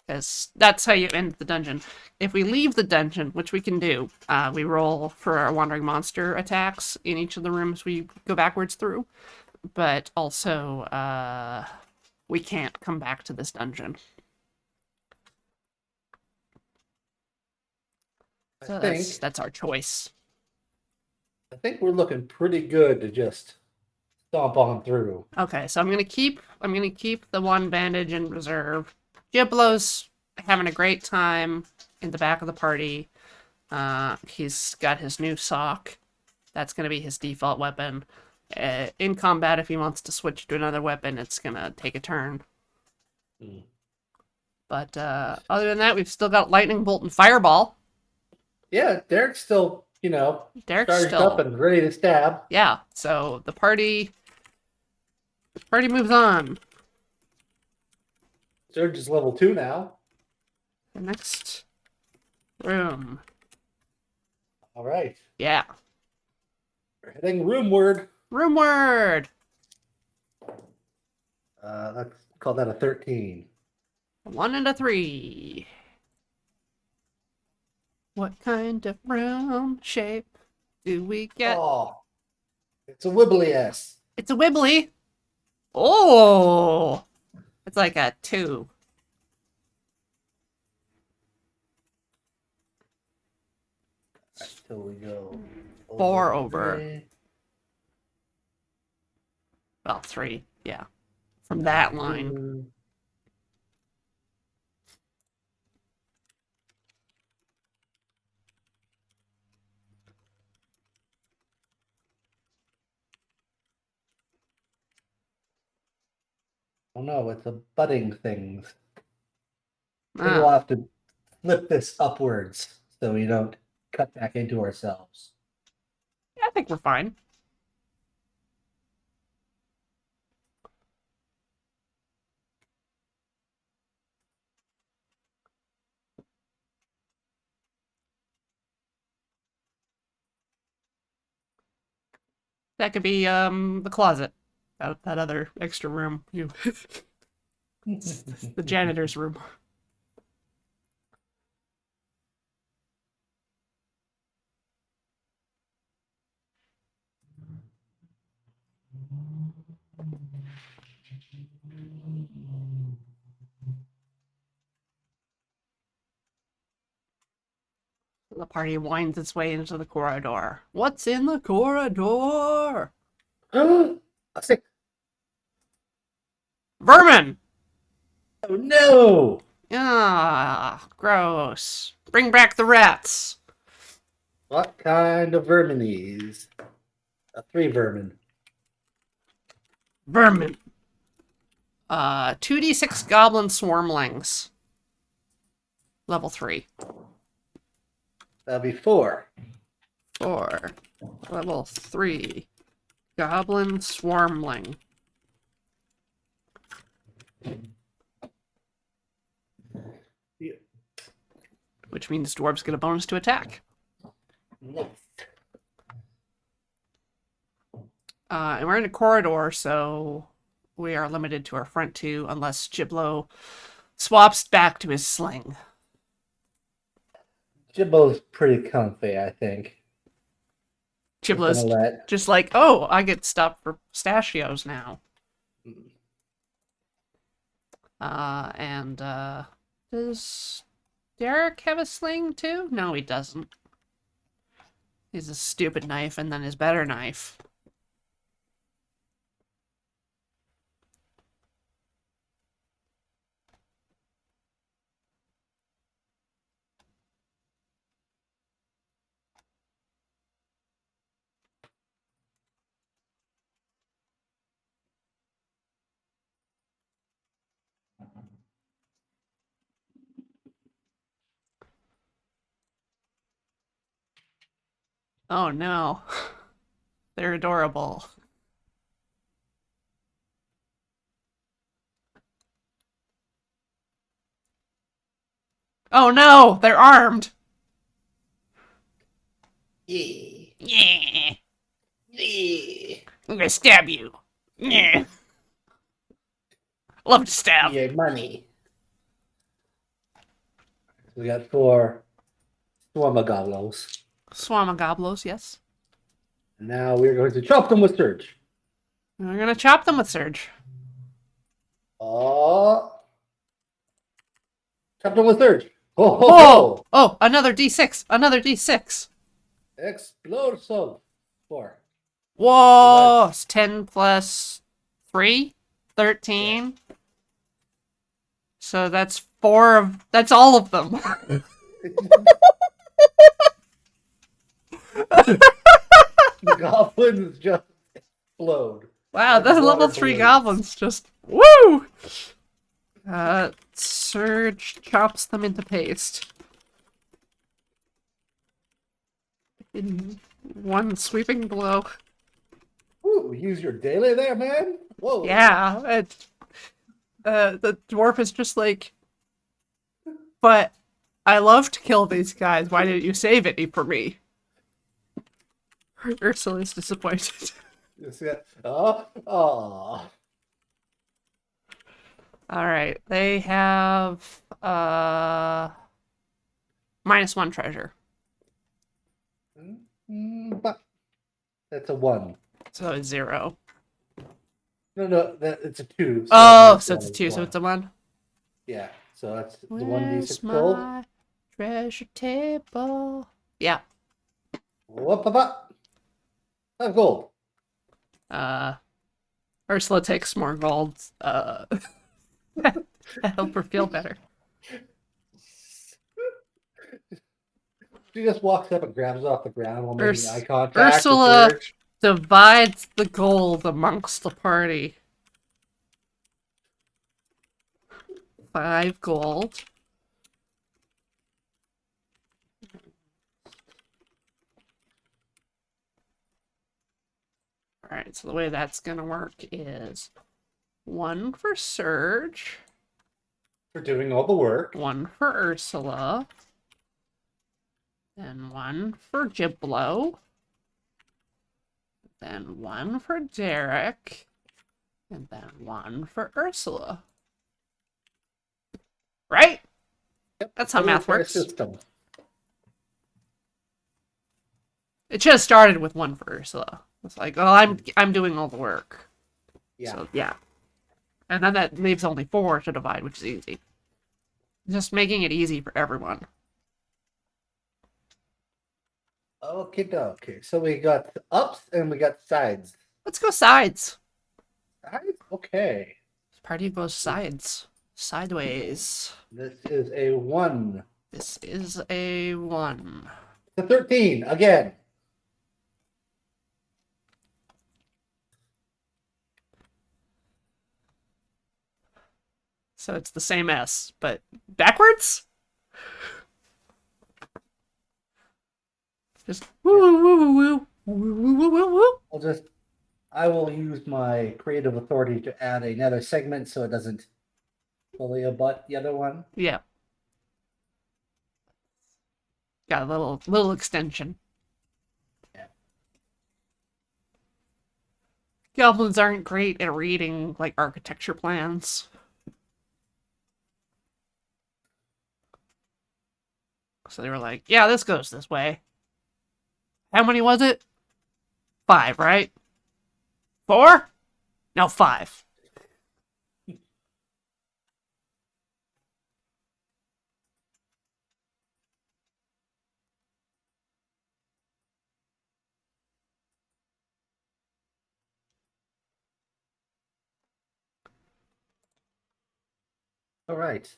Because that's how you end the dungeon. If we leave the dungeon, which we can do, we roll for our wandering monster attacks in each of the rooms we go backwards through. But also, we can't come back to this dungeon. So that's our choice. I think we're looking pretty good to just stomp on through. Okay, so I'm gonna keep the one bandage in reserve. Giblo's having a great time in the back of the party. He's got his new sock. That's gonna be his default weapon. In combat, if he wants to switch to another weapon, it's gonna take a turn. Mm. But other than that, we've still got lightning bolt and fireball. Yeah, Derek's still, Derek's charged still up and ready to stab. yeah. So the party moves on. Surge is level 2 now. The next room. All right. Yeah. We're heading roomward. Roomward. Let's call that a 13. 1 and a 3. What kind of room shape do we get? Oh, it's a wibbly S. It's a wibbly. Oh, it's like a 2. Till we go 4 over. there. Well, 3. Yeah, from that line. Oh no, it's a budding things. Ah. We'll have to flip this upwards so we don't cut back into ourselves. I think we're fine. That could be the closet. That other extra room. The janitor's room. The party winds its way into the corridor. What's in the corridor? I say, Vermin! oh no! Ah, gross. Bring back the rats. What kind of vermin is? 3 vermin. Vermin. 2d6 goblin swarmlings. Level 3. That'll be 4. 4. Level 3. Goblin swarmling. Yeah. Which means dwarves get a bonus to attack. Nice. And we're in a corridor, so we are limited to our front 2 unless Giblo swaps back to his sling. Jimbo's pretty comfy, I think. Just gonna Chibla's let. just like, oh, I get stuff for pistachios now. And does Derek have a sling too? No, he doesn't. He's a stupid knife and then his better knife. Oh no. They're adorable. Oh no, they're armed. Yeah. Yeah, Yeah. I'm gonna stab you. Yeah. Love to stab. Yeah, money. We got 4 Swarmagoblos. Swamagoblos, yes. And now we're going to chop them with Surge. We're gonna chop them with Surge. Oh. Chop them with Surge. Oh, ho, Whoa! ho. Oh, another D6. Another D6. Explosive. 4. Whoa! It's 10 plus 3? 13. So that's 4 of... That's all of them. The goblins just explode. Wow, Like the level water 3 balloons. goblins just... Woo! Surge chops them into paste. In one sweeping blow. Ooh, use your daily there, man. Whoa. Yeah, the dwarf is just like, but I love to kill these guys. Why didn't you save any for me? Ursula is disappointed. You see that? Oh. All right, they have -1 treasure, But that's a 1. so it's 0. No, it's a 2. Oh, minus so it's a one is 2, so 1. it's a 1. Yeah, so that's the Where's 1d6 gold. my treasure table? Yeah. Whoop, 5 gold. Ursula takes more gold. To help her feel better. She just walks up and grabs it off the ground while making eye contact. Ursula with Surge. divides the gold amongst the party. 5 gold. Alright, so the way that's gonna work is 1 for Surge, For doing all the work. 1 for Ursula, then 1 for Giblo, then 1 for Derek, and then 1 for Ursula. Right? Yep. That's how math works. System. It should have started with 1 for Ursula. It's like, oh, I'm doing all the work. Yeah. So, yeah. And then that leaves only 4 to divide, which is easy. Just making it easy for everyone. Okay. So we got ups and we got sides. Let's go sides. Sides? Okay. This party goes sides. Sideways. This is a 1. This is a 1. The 13 again. So it's the same S, but backwards? Just woo woo woo woo woo woo woo woo woo. I will use my creative authority to add another segment so it doesn't fully abut the other one. Yeah. Got a little extension. Yeah. Goblins aren't great at reading like architecture plans. So they were like, yeah, this goes this way. How many was it? 5, right? 4? No, 5. All right.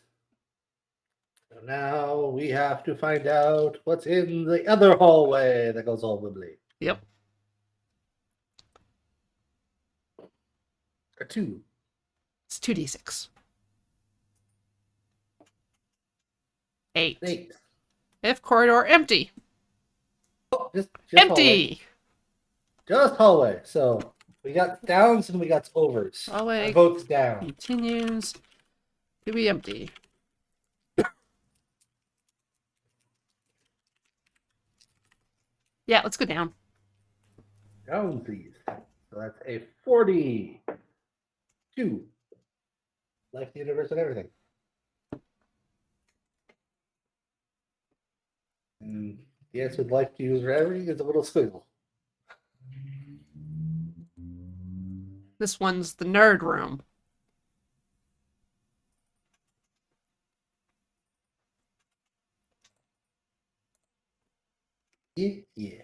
So now we have to find out what's in the other hallway that goes all wibbly. Yep. A 2. It's 2d6. 8. 8. Fifth corridor empty. Oh, just hallway. Empty. Just hallway. So we got downs and we got overs. Hallway I vote down. continues to be empty. Yeah, let's go down. Down, please. So that's a 42. Life, the universe, and everything. And the answer with life, the universe, and everything is a little squiggle. This one's the nerd room. Yeah.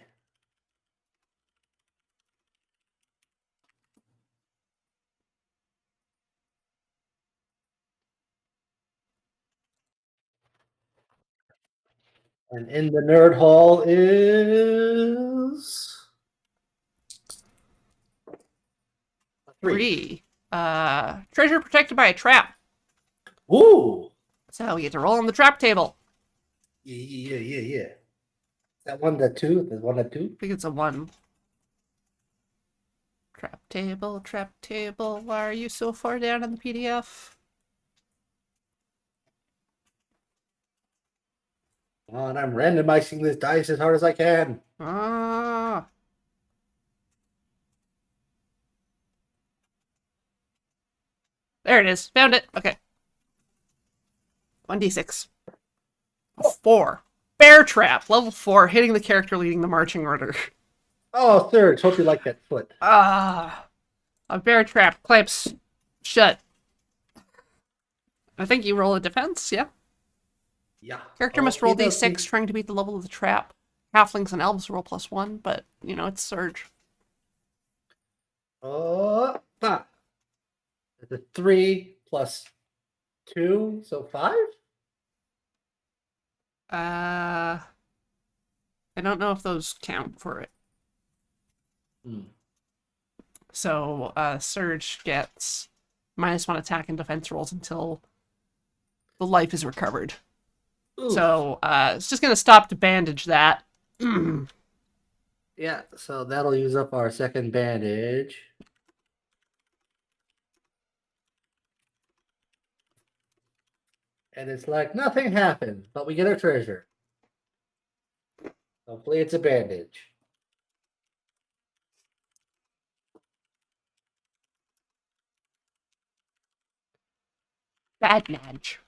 And in the nerd hall is a 3. 3. Treasure protected by a trap. Ooh. So we get to roll on the trap table. Yeah. That one, the 2? There's one, the 2? I think it's a 1. Trap table, trap table. Why are you so far down in the PDF? Come on, I'm randomizing this dice as hard as I can. Ah. There it is. Found it. Okay. 1d6. 4. Bear trap. Level 4. Hitting the character leading the marching order. Oh, Serge, hope you like that foot. Ah. A bear trap. Clamps shut. I think you roll a defense, yeah? Yeah. Character must roll he does d6 trying to beat the level of the trap. Halflings and elves roll +1, but, you know, it's Surge. Oh, 5. It's a 3 plus 2, so 5? I don't know if those count for it. So, Surge gets -1 attack and defense rolls until the life is recovered. Oof. So, it's just gonna stop to bandage that. Yeah, so that'll use up our second bandage. And it's like nothing happened, but we get our treasure. Hopefully it's a bandage. Bad Madge.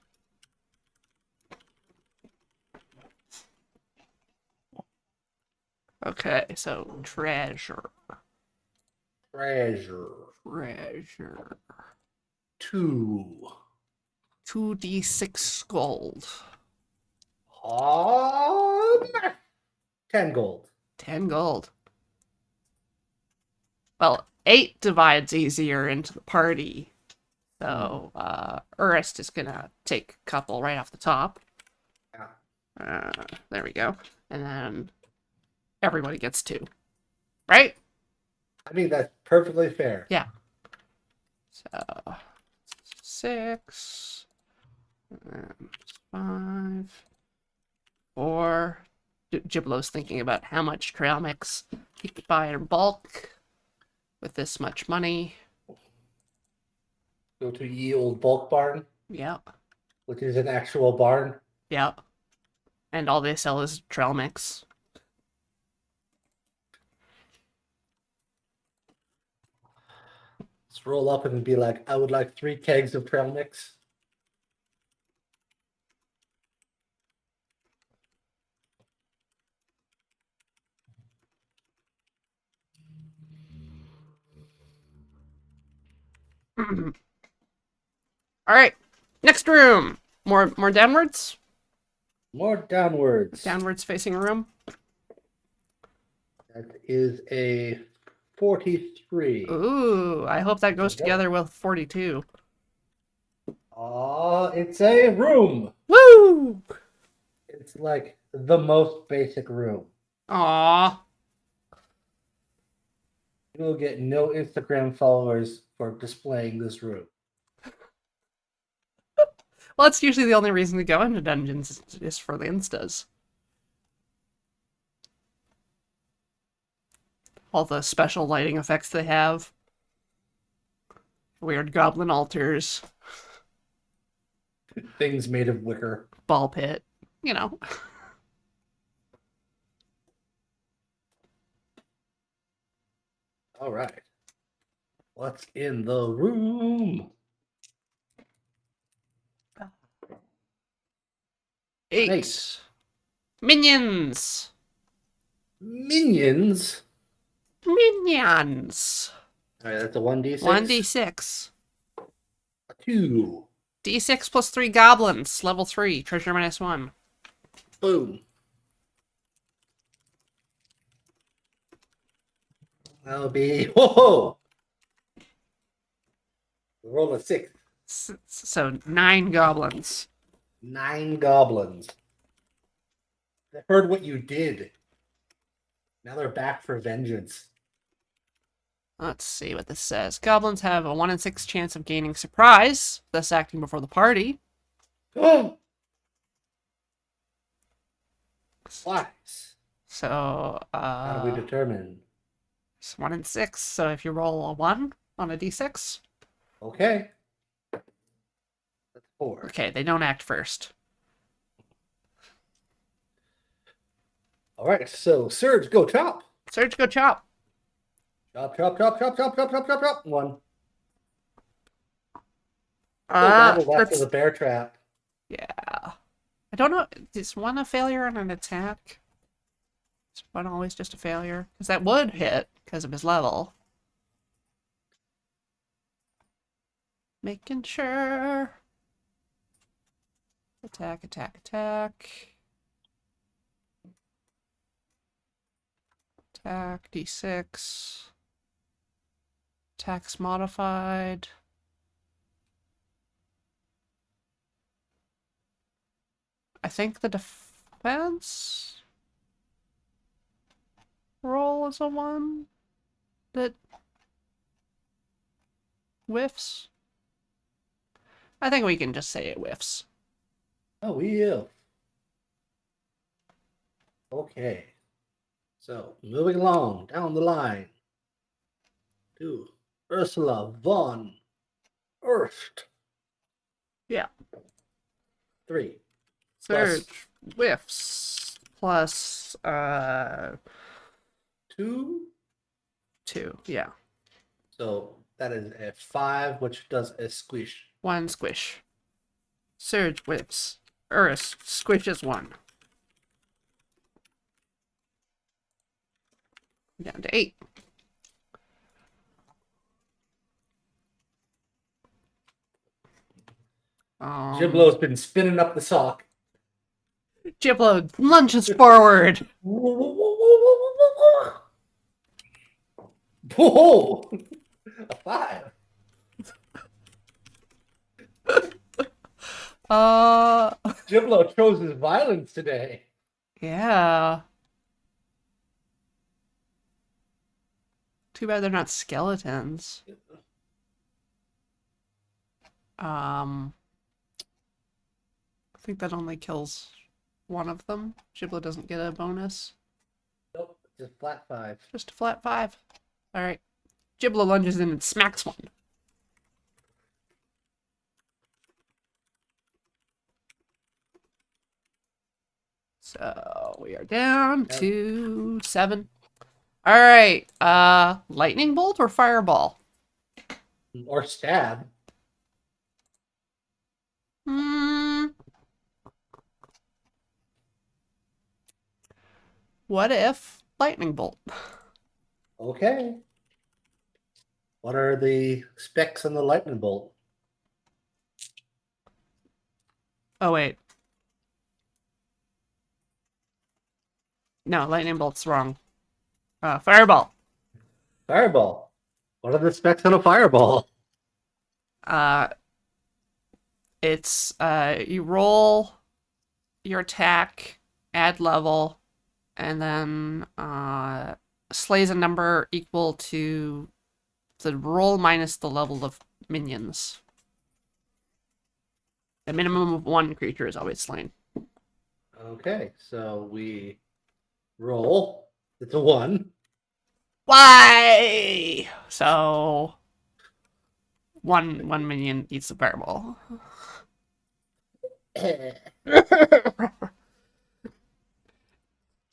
Okay, so treasure. Treasure. 2. 2d6 gold. 10 gold. 10 gold. Well, 8 divides easier into the party. So, Urist is gonna take a couple right off the top. Yeah. There we go. And then everybody gets 2. Right? I mean, that's perfectly fair. Yeah. So, 6. And 5. 4. Giblo's thinking about how much trail mix he could buy in bulk with this much money. Go to Ye Old Bulk Barn, Yep. which is an actual barn. Yep. And all they sell is trail mix. Let's roll up and be like, I would like 3 kegs of trail mix. All right, next room. More downwards. More downwards. Downwards facing room. That is a 43. Ooh, I hope that goes Okay. together with 42. It's a room. Woo! It's like the most basic room. Aw. You will get no Instagram followers for displaying this room. Well, that's usually the only reason to go into dungeons is for the instas. All the special lighting effects they have. Weird goblin altars. Things made of wicker. Ball pit. You know. All right. What's in the room? 8. 8. Minions! Minions. Minions! All right, that's a 1d6. 1d6. 2. D6 plus 3 goblins. Level 3. Treasure minus 1. Boom. That'll be whoa. Roll a 6. So 9 goblins. 9 goblins. They heard what you did. Now they're back for vengeance. Let's see what this says. Goblins have a 1 in 6 chance of gaining surprise, thus acting before the party. Oh! Flies. So, How do we determine? it's 1 in 6. So if you roll a 1 on a d6. Okay. That's 4. Okay, they don't act first. All right, so Surge, go chop. Surge, go chop. Chop, chop, chop, chop, chop, chop, chop, chop, chop. 1. That's After the bear trap. yeah. I don't know. Is 1 a failure on an attack? Is 1 always just a failure? Because that would hit because of his level. Making sure. Attack, attack, attack. Attack, d6. Attack's modified. I think the defense roll is a 1 that whiffs. I think we can just say it whiffs. Oh, yeah. Okay. So, moving along down the line to Ursula von Erst. Yeah. 3. Surge whiffs plus 2. 2. Yeah. So, that is a 5, which does a squish. 1 squish. Surge whiffs. Urus squishes 1. Down to 8. Giblo's been spinning up the sock. Giblo lunges forward. Whoa! A 5. Giblo chose his violence today. Yeah. Too bad they're not skeletons. I think that only kills one of them. Giblo doesn't get a bonus. Nope, just flat 5. Just a flat 5. Alright. Giblo lunges in and smacks one. So we are down to 7. Alright. Lightning bolt or fireball? Or stab. What if lightning bolt? Okay. What are the specs on the lightning bolt? Oh, wait. No, lightning bolt's wrong. Fireball. Fireball. What are the specs on a fireball? Uh, it's, you roll your attack, add level, and then, slays a number equal to the roll minus the level of minions. A minimum of 1 creature is always slain. Okay, so we roll. It's a 1. Why? So one minion eats the fireball.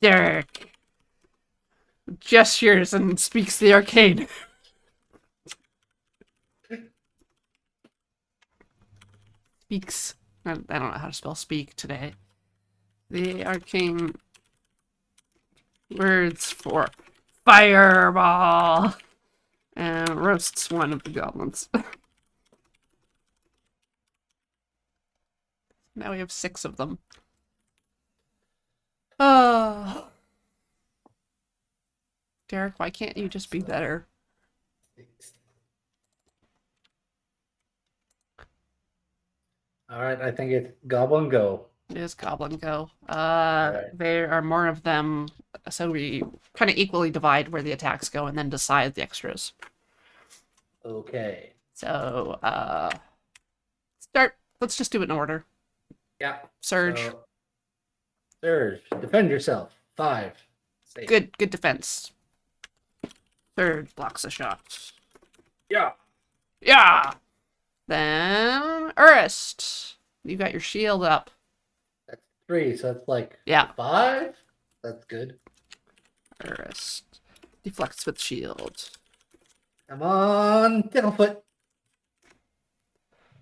Derek gestures and speaks the arcane. Speaks. I don't know how to spell speak today. The arcane words for fireball and roasts one of the goblins. Now we have 6 of them. Oh. Derek, why can't you just be better? All right, I think it's Goblin Go. It is Goblin Go. Right. There are more of them, so we kind of equally divide where the attacks go and then decide the extras. Okay. So, start. Let's just do it in order. Yeah. Surge. So, Surge. Defend yourself. 5. Save. Good defense. Surge blocks a shot. Yeah. Yeah! Then, Urist. You got your shield up. That's 3, so that's like Yeah. 5? That's good. Urist. Deflects with shield. Come on, Ticklefoot.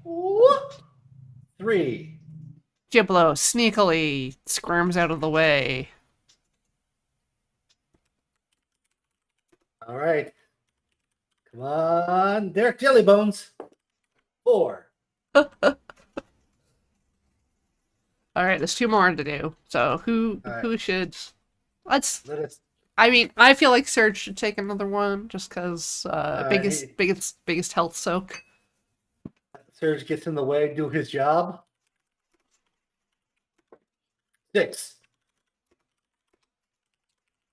Whoop. 3. Giblo sneakily squirms out of the way. All right. Come on, Derek Jellybones. 4. Alright, there's 2 more to do. So who Alright. should let's Let us. I mean, I feel like Surge should take another one just cause Alright. biggest health soak. Surge gets in the way, do his job. 6.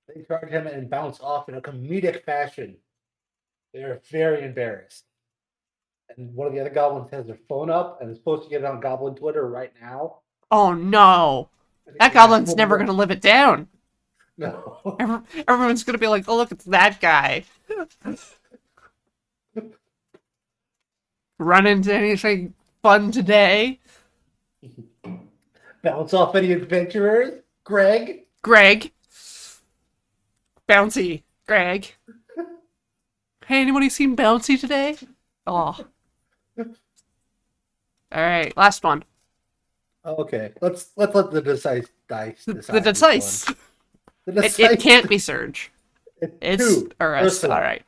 They charge him and bounce off in a comedic fashion. They are very embarrassed. And one of the other goblins has their phone up and is supposed to get it on Goblin Twitter right now. Oh no. That Yeah, goblin's never gonna live it down. No. Everyone's gonna be like, oh look, it's that guy. Run into anything fun today? Bounce off any adventurers? Greg? Greg. Bouncy. Greg. Hey, anybody seen Bouncy today? Oh. Alright, last one. Okay, let's let the dice decide. The which dice. one. The It can't be Surge. It's 2. Urist. Ursula. Alright.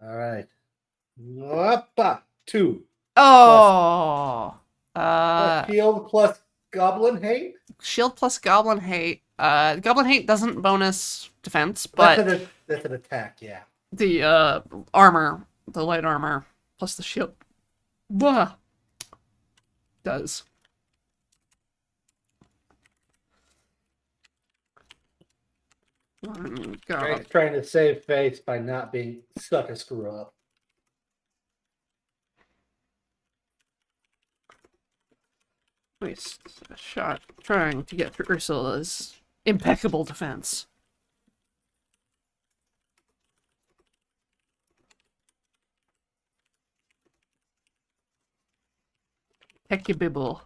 All right. Whoppa. 2. Oh. Plus shield plus goblin hate. Shield plus Goblin Hate. Goblin Hate doesn't bonus defense, but That's an attack. Yeah. the armor, the light armor, plus the shield, blah, does. God. Greg's trying to save face by not being stuck a screw up. Waste a shot trying to get through Ursula's impeccable defense. Heck you bibble.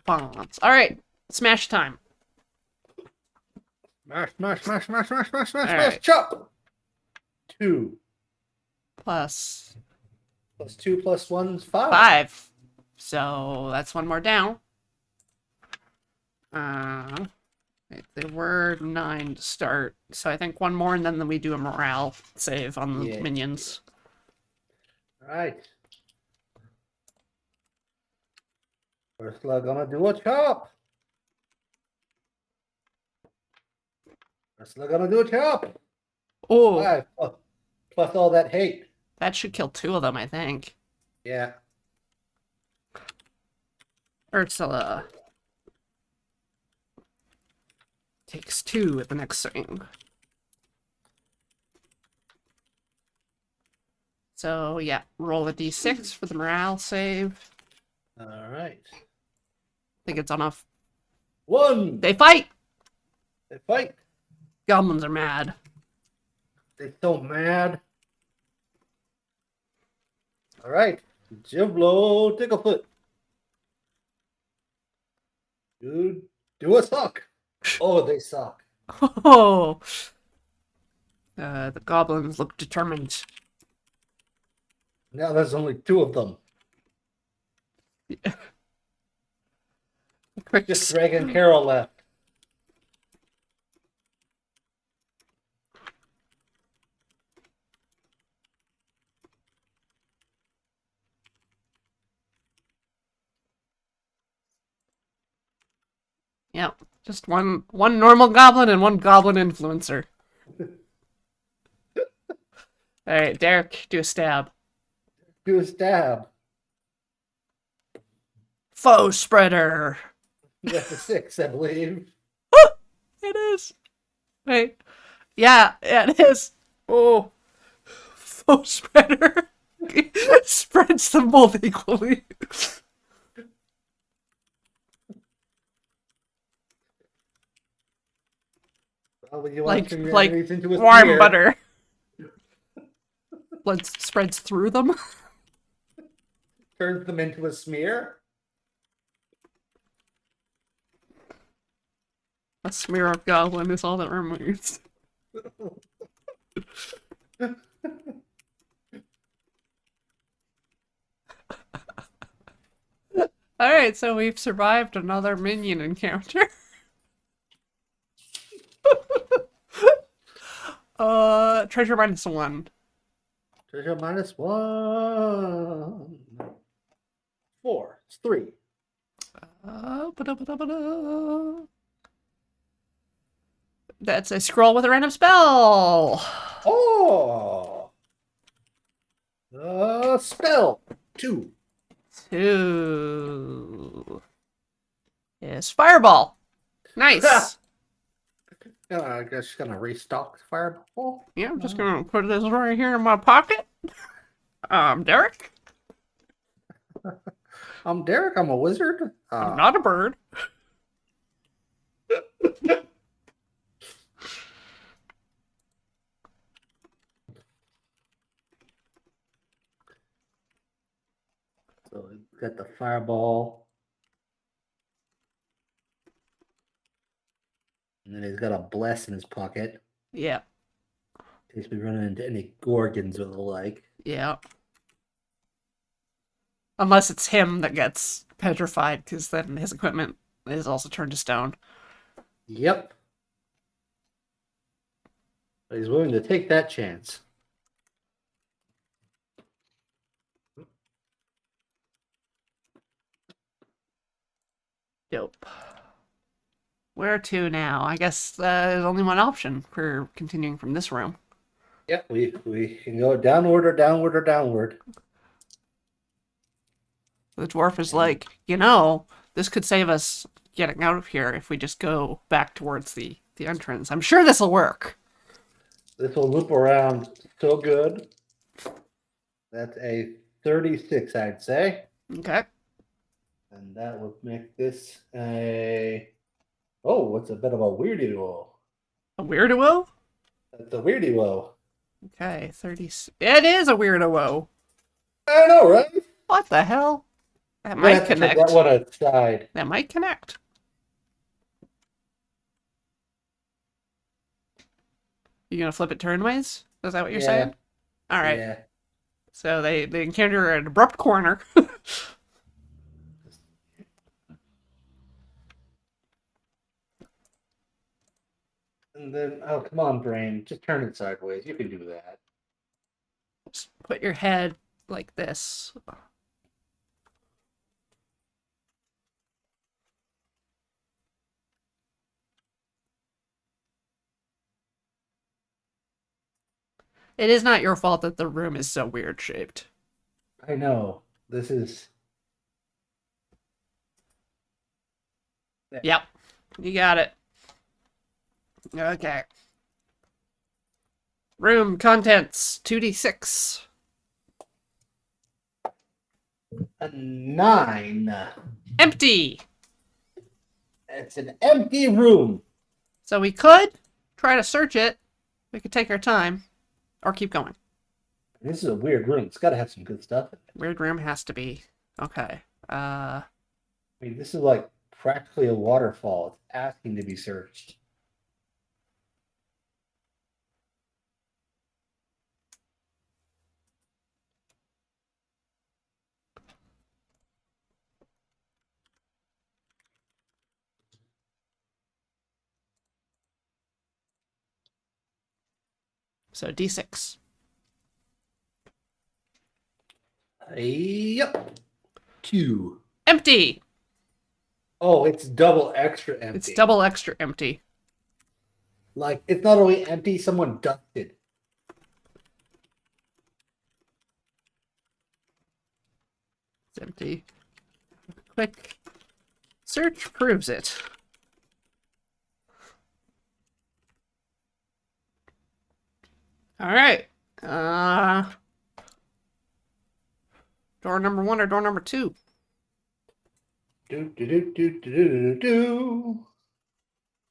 Fonts. Alright, smash time. Smash, smash, smash, smash, smash, smash, smash, All smash, right. chop. 2 Plus plus 2 plus 1 is 5. 5. So that's one more down. Right, there were 9 to start, so I think one more and then we do a morale save on the Yeah. minions. Alright. First slug gonna do a chop. First slug gonna do a chop. Oh, 5 plus all that hate. that should kill 2 of them, I think. Yeah. Ursula takes 2 at the next swing. So, yeah, roll a d6 for the morale save. Alright. I think it's on a... 1. They fight! They fight. Goblins are mad. They're so mad. Alright. Jiblo Ticklefoot. Dude, do a suck. Oh, they suck. Oh! The goblins look determined. Now there's only 2 of them. Just Greg and Carol left. Yeah, just one normal goblin and one goblin influencer. Alright, Derek, do a stab. Do a stab. Foe spreader! That's a 6, I believe. It is. Wait. Yeah, it is. Oh. Foe spreader. Spreads them both equally. Probably you want to turn your Like enemies into a warm spear. butter. Blood spreads through them. Turns them into a smear. A smear of goblin is all that remains. Alright, so we've survived another minion encounter. Treasure -1. Treasure -1. 4. It's 3. Ba-da-ba-da-ba-da. That's a scroll with a random spell. Oh! Spell 2. 2 is fireball. Nice. I guess gonna restock the fireball. Yeah, I'm just gonna put this right here in my pocket. Derek, I'm Derek. I'm a wizard. I'm not a bird. So we've got the fireball. And then he's got a bless in his pocket. Yeah, In case we run into any gorgons or the like. yeah. Unless it's him that gets petrified, because then his equipment is also turned to stone. Yep. But he's willing to take that chance. Dope. Where to now? I guess there's only one option for continuing from this room. Yep, we can go downward or downward or downward. The dwarf is like, you know, this could save us getting out of here if we just go back towards the entrance. I'm sure this will work. This will loop around so good. That's a 36, I'd say. Okay. And that would make this a... Oh, it's a bit of a weirdo. A weirdo? That's a weirdo. Okay, 30. It is a weirdo. I know, right? What the hell? That I might have to take connect. that one aside. That might connect. You gonna flip it turnways? Is that what you're Yeah. saying? All right. Yeah. So they encounter an abrupt corner. And then, oh, come on, brain. Just turn it sideways. You can do that. Just put your head like this. It is not your fault that the room is so weird shaped. I know. This is. Yep. You got it. Okay. Room contents 2d6. A 9. Empty. It's an empty room. So we could try to search it. We could take our time or keep going. This is a weird room. It's got to have some good stuff in it. Weird room has to be. Okay. I mean, this is like practically a waterfall. It's asking to be searched. So d6. Yep. 2. Empty. Oh, it's double extra empty. It's double extra empty. Like, it's not only empty, someone dusted. It's empty. Quick search proves it. All right. Door number 1 or door number 2? Do, do, do, do, do, do, do, do.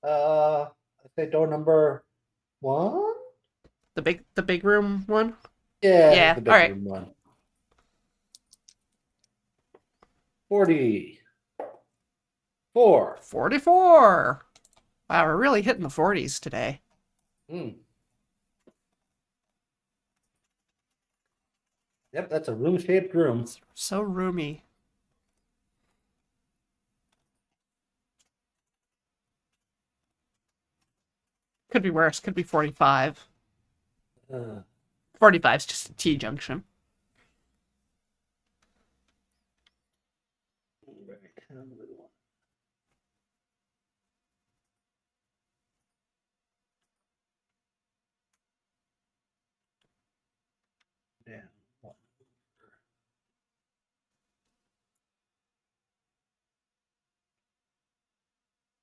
I say door number 1? The big room one? Yeah, Yeah, the big all right. room one. 40. 4. 44. Wow, we're really hitting the 40s today. Yep, that's a room-shaped room. It's so roomy. Could be worse. Could be 45. 45 is just a T-junction. Yeah.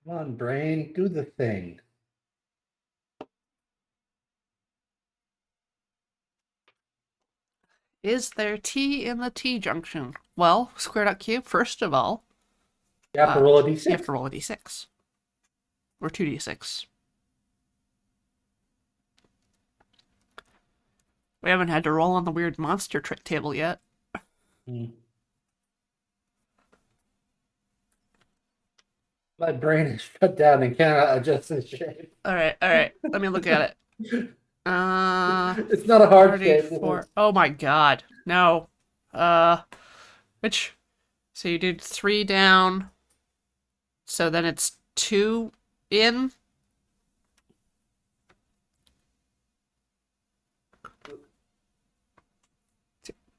Come on, brain, do the thing. Is there T in the T-junction? Well, square dot cube, first of all, You have to roll a d6. you have to roll a d6. Or 2d6. We haven't had to roll on the weird monster trick table yet. My brain is shut down and cannot adjust its shape. All right. Let me look at it. It's not a hard shape. 34. Oh my god. No. Which? So you did 3 down. So then it's 2 in.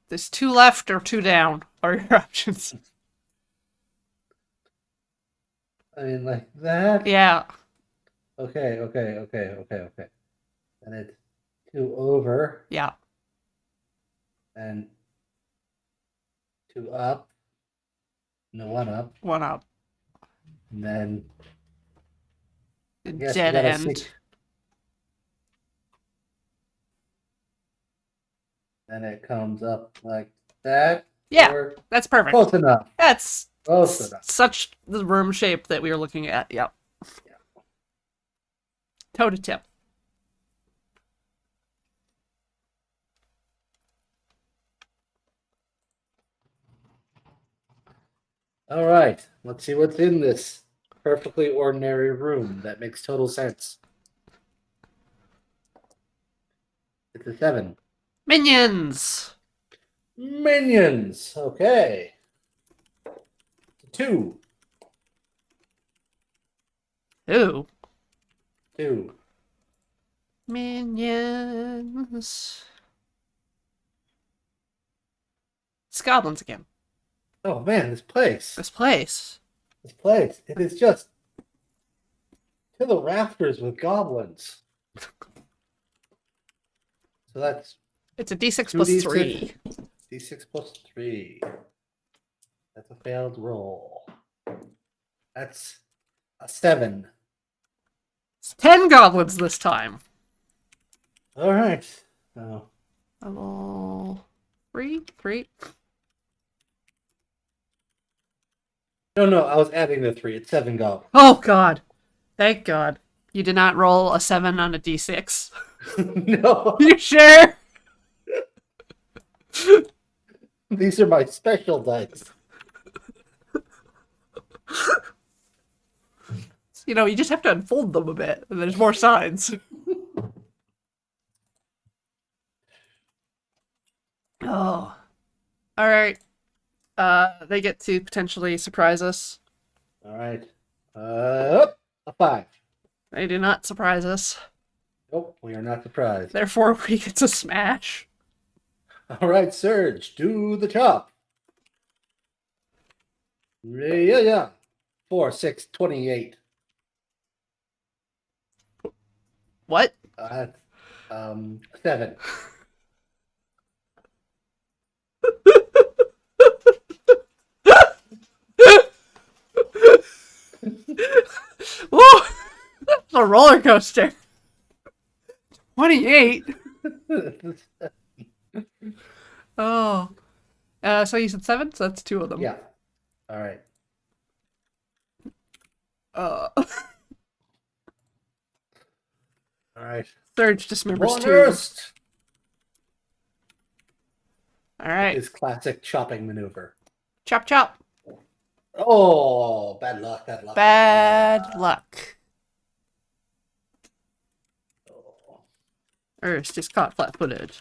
There's 2 left or 2 down are your options. I mean, like that? Yeah. Okay. And it's 2 over. Yeah. And 2 up. No, 1 up. 1 up. And then guess we Dead gotta end. see- Then it comes up like that. Yeah, or that's perfect. close enough. That's Close enough. such the room shape that we were looking at. Yep. Toe to tip. All right. Let's see what's in this perfectly ordinary room that makes total sense. It's a 7. Minions. Minions. Okay. 2. Ooh. 2. Minions. It's goblins again. Oh man, this place. This place. This place. It is just to the rafters with goblins. So that's It's a d6 2 plus D6. 3. D6 plus 3. That's a failed roll. That's a 7. It's 10 goblins this time. All right. Oh. Level 3. No, I was adding the 3. It's 7 goblins. Oh god. Thank god. You did not roll a 7 on a d6. No, You sure? these are my special dice. You know, you just have to unfold them a bit, and there's more signs. Oh. Alright. They get to potentially surprise us. All right. A 5. They do not surprise us. Nope, we are not surprised. Therefore, we get to smash. All right, Surge, do the chop. Yeah. 4, 6, 28. What? 7. Woo! That's a roller coaster. 28. Oh. So you said 7? So that's 2 of them. Yeah. All right. All right. Surge dismembers One 2. Earth Alright. is classic chopping maneuver. Chop chop. Oh, bad luck, bad luck. Bad luck. Oh. Ernst is caught flat-footed.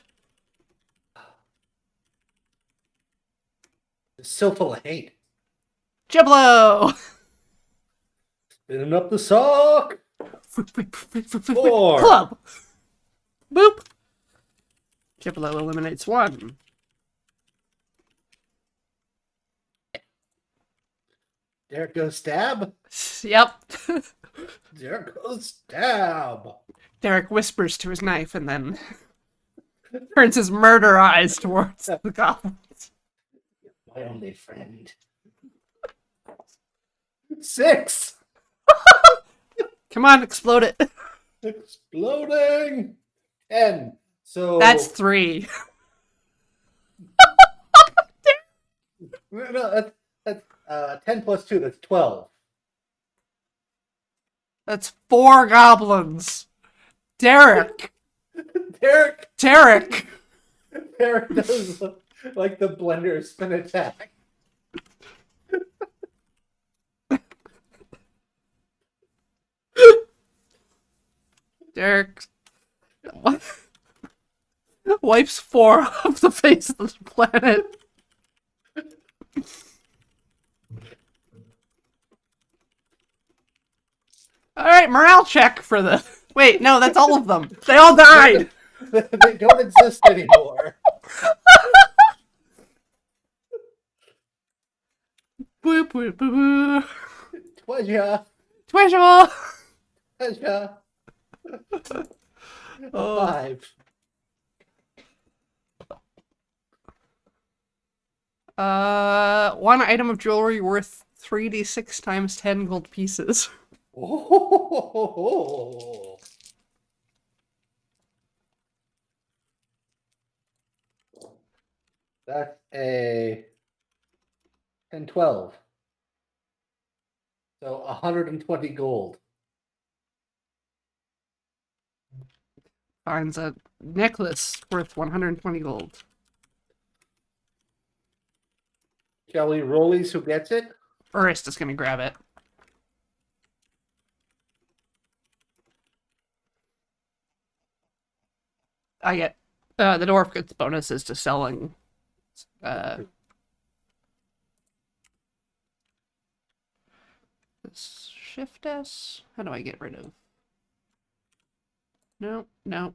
It's so full of hate. Giblo! Spinning up the sock. 4. Club! Boop! Giblo eliminates 1. There goes stab. Yep. There goes stab. Derek whispers to his knife and then turns his murder eyes towards the goblins. My only friend. 6. Come on, explode it. Exploding. 10. So That's 3. no, that's 10 plus 2. That's 12. That's 4 goblins. Derek! Derek does like the blender spin attack. Derek wipes 4 off the face of the planet. Alright, morale check for the... Wait, no, that's all of them. They all died! They don't exist anymore. Boop, boop, boop, boop. Pleasure. Twitchell! Pleasure. Oh. 5. One item of jewelry worth 3d6 times 10 gold pieces. Oh. That's a 10, 12. So 120 gold. Finds a necklace worth 120 gold. Shall we rollies who gets it? Urist is gonna grab it. I get... the dwarf gets bonuses to selling. Shift S? How do I get rid of... No, no.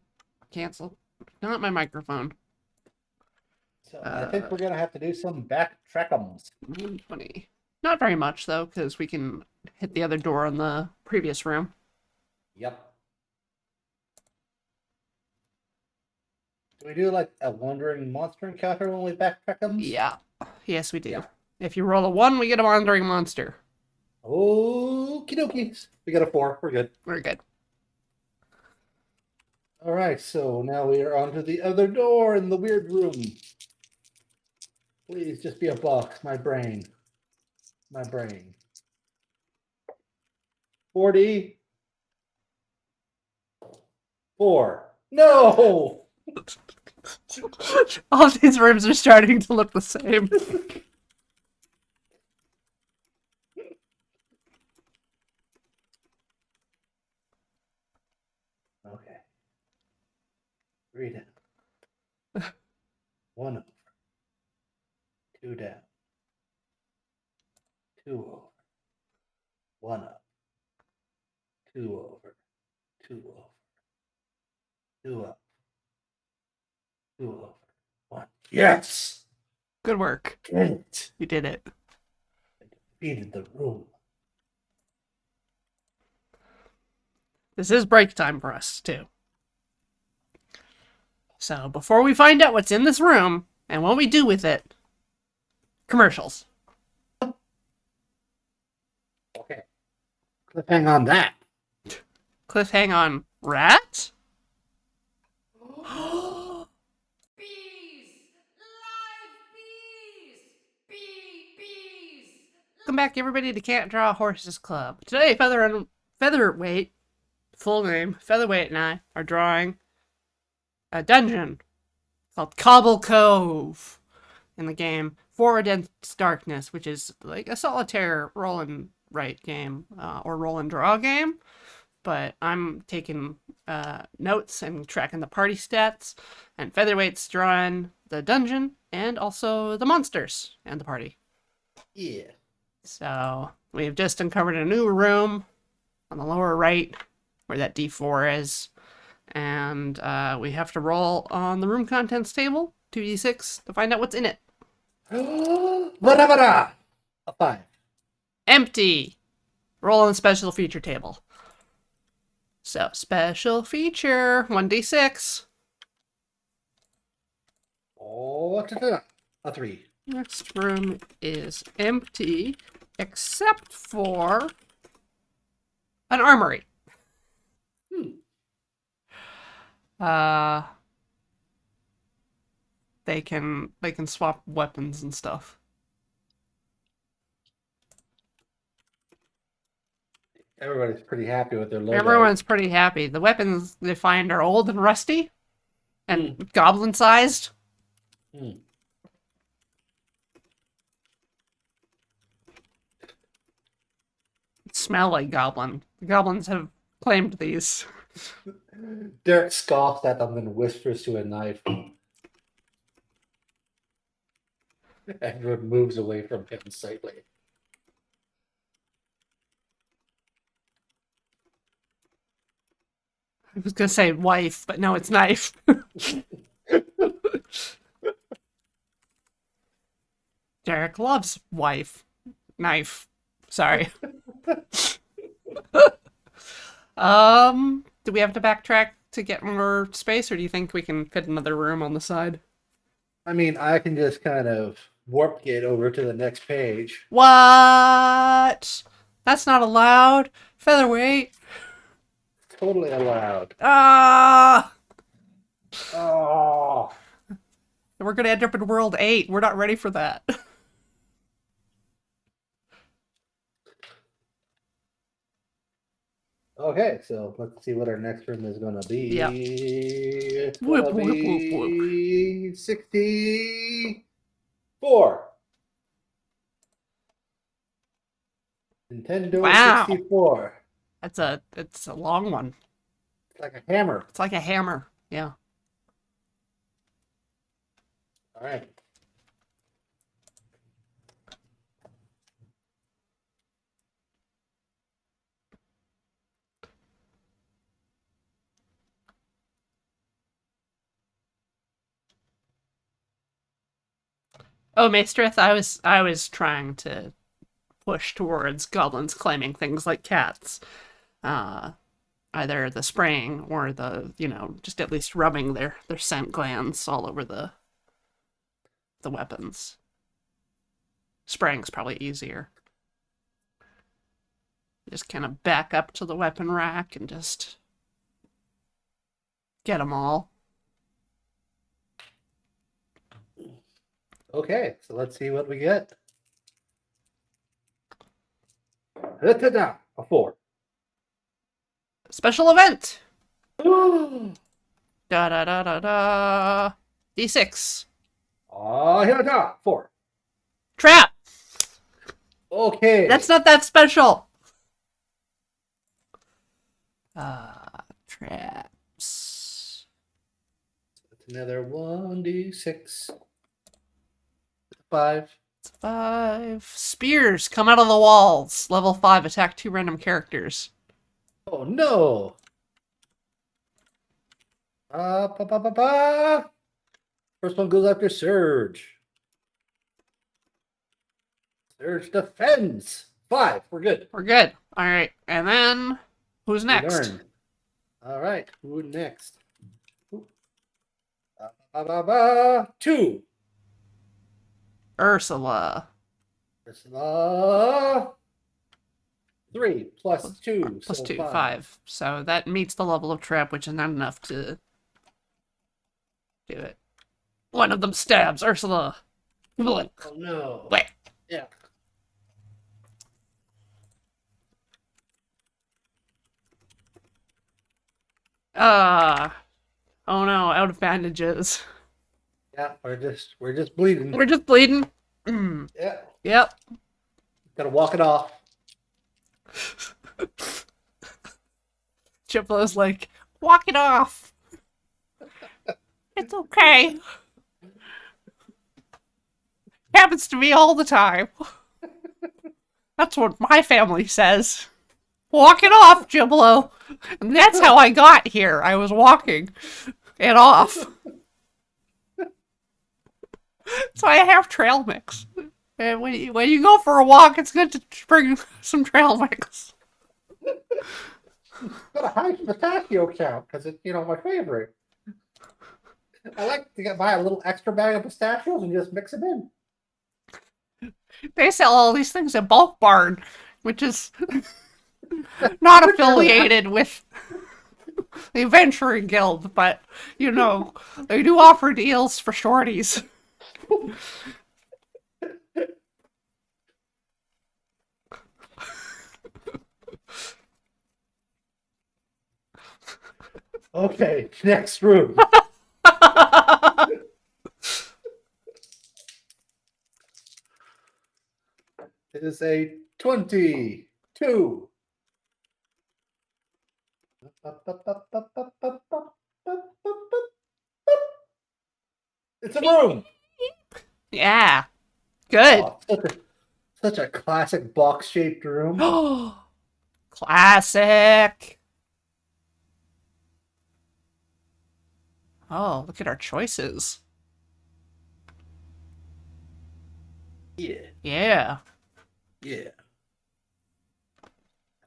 Cancel. Not my microphone. So I think we're gonna have to do some backtrackums. 120. Not very much, though, because we can hit the other door in the previous room. Yep. Do we do like a wandering monster encounter when we backtrackums? Yeah. Yes, we do. Yeah. If you roll a 1, we get a wandering monster. Okie dokies. We got a 4. We're good. We're good. All right. So now we are onto the other door in the weird room. Please just be a box. My brain. My brain. 44. No. All these rooms are starting to look the same. Okay. 3 down. 1 over. 2 down. 2 over. 1 up. 2 over. 2 over. 2 up. 2 over. 1. Yes! Good work. Did it. You did it. I defeated the room. This is break time for us, too. So, before we find out what's in this room and what we do with it, commercials. Okay. Cliffhang on that. Cliffhang on rat? Bees! Live bees! Bees! Welcome back, everybody, to Can't Draw Horses Club. Today, Featherweight, full name, Featherweight and I are drawing a dungeon called Cobble Cove in the game For Against Darkness, which is like a solitaire roll and write game or roll and draw game. But I'm taking notes and tracking the party stats, and Featherweight's drawing the dungeon and also the monsters and the party. Yeah. So we've just uncovered a new room on the lower right where that D4 is. And we have to roll on the room contents table, 2d6, to find out what's in it. Bada-bada! A 5. Empty! Roll on the special feature table. So, special feature, 1d6. Oh, a 3. Next room is empty, except for an armory. They can swap weapons and stuff. Everybody's pretty happy with their logo. Everyone's pretty happy. The weapons they find are old and rusty, and goblin-sized. Smell like goblin. The goblins have claimed these. Derek scoffs at them and whispers to a knife. Everyone moves away from him slightly. I was gonna say wife, but no, it's knife. Derek loves wife. Knife. Sorry. Do we have to backtrack to get more space, or do you think we can fit another room on the side? I mean, I can just kind of warp get over to the next page. What? That's not allowed. Featherweight. Totally allowed. Ah! Oh. We're gonna end up in World 8. We're not ready for that. Okay, so let's see what our next room is going to be. Yeah. It's Whoop, going to whoop, whoop, whoop. be 64. Nintendo Wow. 64. It's a long one. It's like a hammer. It's like a hammer. Yeah. All right. Oh, Maestrith, I was trying to push towards goblins claiming things like cats. Uh, Either the spraying or just at least rubbing their scent glands all over the weapons. Spraying's probably easier. Just kind of back up to the weapon rack and just get them all. Okay, so let's see what we get. Ta-da, a 4. Special event! Oh, Da da da da da. D6. here it is, 4. Trap! Okay. That's not that special! Traps. That's another 1d6. 5. 5. Spears come out of the walls. Level 5, attack 2 random characters. Oh no. First one goes after Surge. Surge defends. 5. We're good. We're good. Alright, and then who's We next? learned. All right. Who next? 2. Ursula. 3 plus 2. Plus so 2, 5. 5. So that meets the level of trap, which is not enough to do it. One of them stabs Ursula. Oh no. Wait. Yeah. Oh no, out of bandages. Yeah, we're just bleeding. We're just bleeding. Mm. Yeah. Yep. Gotta walk it off. Chiplo's like, walk it off. It's okay. Happens to me all the time. That's what my family says. Walk it off, Giblo. And that's how I got here. I was walking it off. So I have trail mix. And when you go for a walk, it's good to bring some trail mix. Got a high pistachio count because it's my favorite. I like to buy a little extra bag of pistachios and just mix them in. They sell all these things at Bulk Barn, which is not affiliated with the Adventuring Guild, but they do offer deals for shorties. Okay, next room. It is a 22. It's a room. Yeah. Good. Oh, such a classic box-shaped room. Classic. Oh, look at our choices. Yeah, Yeah. yeah.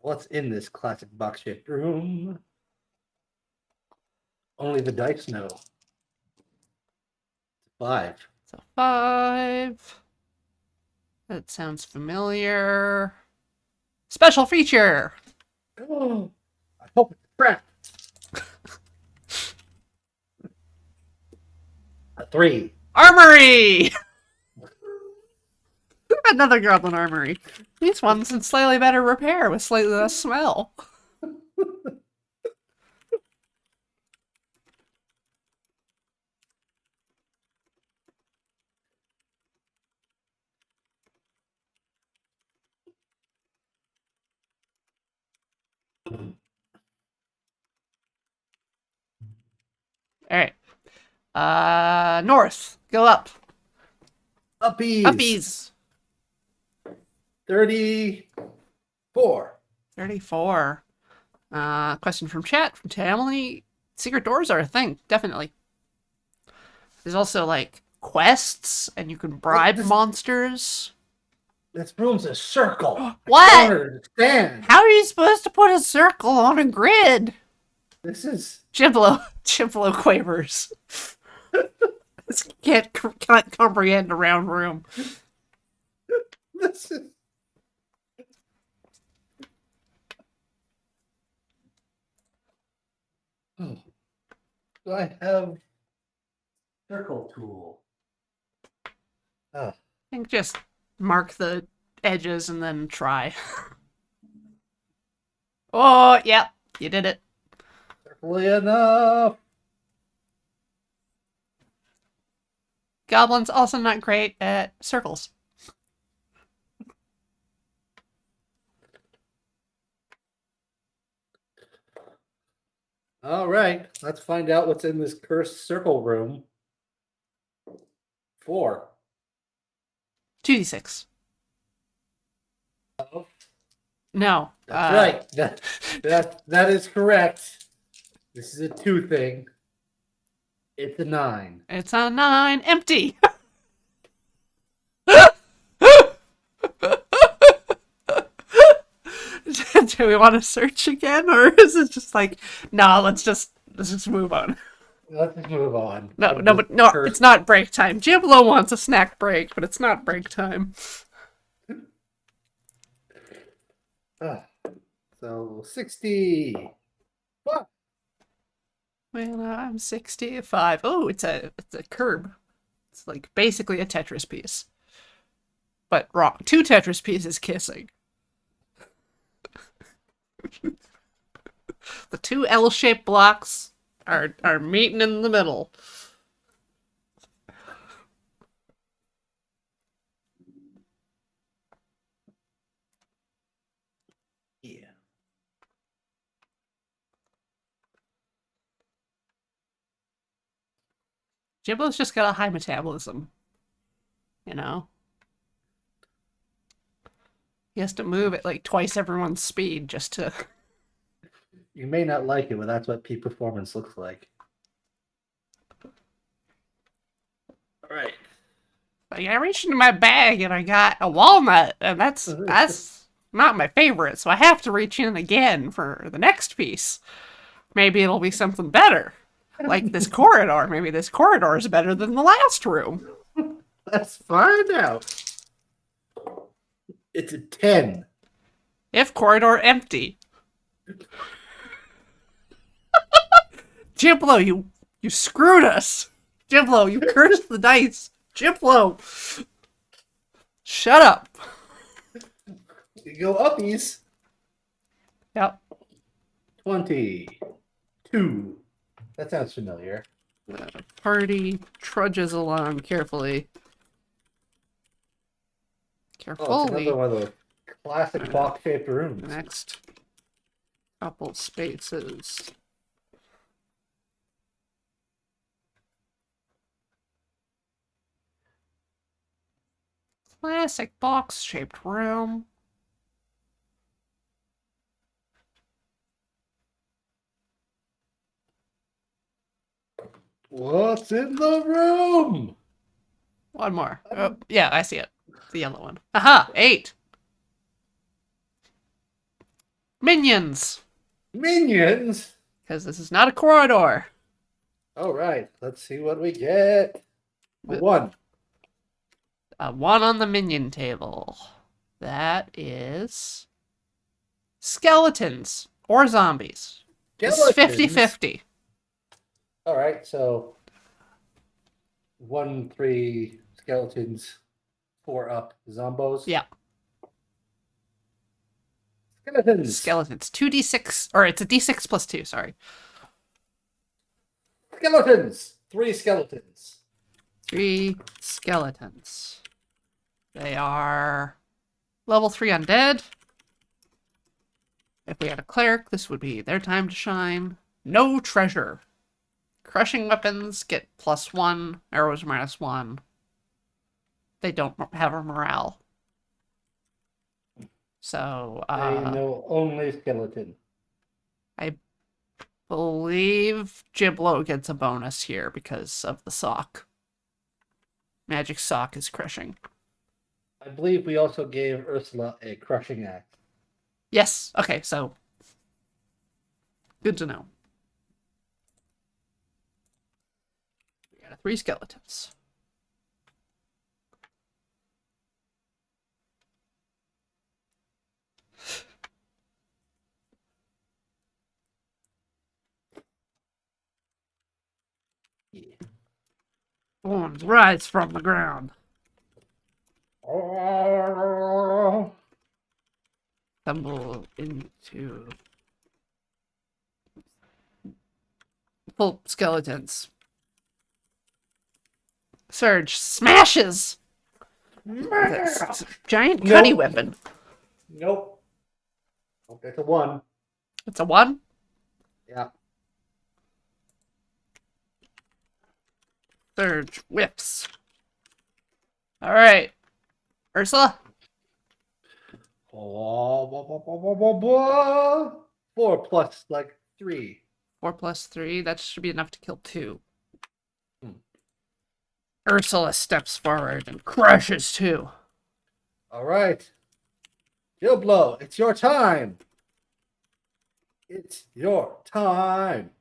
What's in this classic box-shaped room? Only the dice know. 5. So 5. That sounds familiar. Special feature. Oh, I hope it's crap. A 3. Armory! Another goblin armory. These ones in slightly better repair with slightly less smell. Alright. North. Go up. Uppies. Uppies. 34. 34. Question from chat, from Tamily. Secret doors are a thing, definitely. There's also, quests, and you can bribe This- monsters. This room's a circle. What? I don't understand. How are you supposed to put a circle on a grid? This is Chiblo quavers. This can't comprehend a round room. this is. Oh. Do I have circle tool? Oh, I think just mark the edges and then try. Oh, yeah, you did it. circly enough. Goblins also not great at circles. All right, let's find out what's in this cursed circle room. 4. 2d6. Oh, No. that's right. That is correct. This is a 2 thing. It's a 9. It's a 9. Empty. Do we want to search again, or is it just like, nah, let's just move on? Let's just move on. No, it's not break time. Giblo wants a snack break, but it's not break time. So 60. What? Well, I'm 65. Oh, it's a curb. It's like basically a Tetris piece. But wrong. 2 Tetris pieces kissing. The 2 L-shaped blocks are meeting in the middle. Yeah. Jibbo's just got a high metabolism. You know? He has to move at like twice everyone's speed just to... You may not like it, but that's what peak performance looks like. All right. Like, I reached into my bag and I got a walnut, and that's not my favorite, so I have to reach in again for the next piece. Maybe it'll be something better. Like this corridor. Maybe this corridor is better than the last room. Let's find out. It's a 10. If corridor empty. Giblo, you screwed us. Giblo, you cursed the dice. Giblo. Shut up. You go uppies. Yep. 22. That sounds familiar. Party trudges along carefully. Oh, it's Carefully. another one of those classic box-shaped The rooms. next couple spaces. Classic box-shaped room. What's in the room? One more. Oh, yeah, I see it. The yellow one. Aha! 8. Minions! Minions. Because this is not a corridor. All right, let's see what we get. A 1. A 1 on the minion table. That is... skeletons. Or zombies. It's 50-50. All right, so 1, 3 skeletons, 4 up zombos. Yeah. Skeletons. Skeletons. 2d6, or it's a d6 plus 2, sorry. Skeletons. 3 skeletons. 3 skeletons. They are level 3 undead. If we had a cleric, this would be their time to shine. No treasure. Crushing weapons get +1, arrows -1. They don't have a morale. So, I know only skeleton. I believe Giblo gets a bonus here because of the sock. Magic sock is crushing. I believe we also gave Ursula a crushing axe. Yes. Okay, so good to know. We got 3 skeletons. Yeah. Bones rise from the ground. Oh, Tumble into full skeletons. Surge smashes with a giant cutty Nope. weapon. Nope. Okay, it's a 1. It's a 1. Yeah. Surge whips. All right, Ursula. Oh, blah, blah, blah, blah, blah, blah. 4 plus like 3. 4 plus 3. That should be enough to kill 2. Hmm. Ursula steps forward and crushes 2. All right. Gilblo, it's your time. It's your time.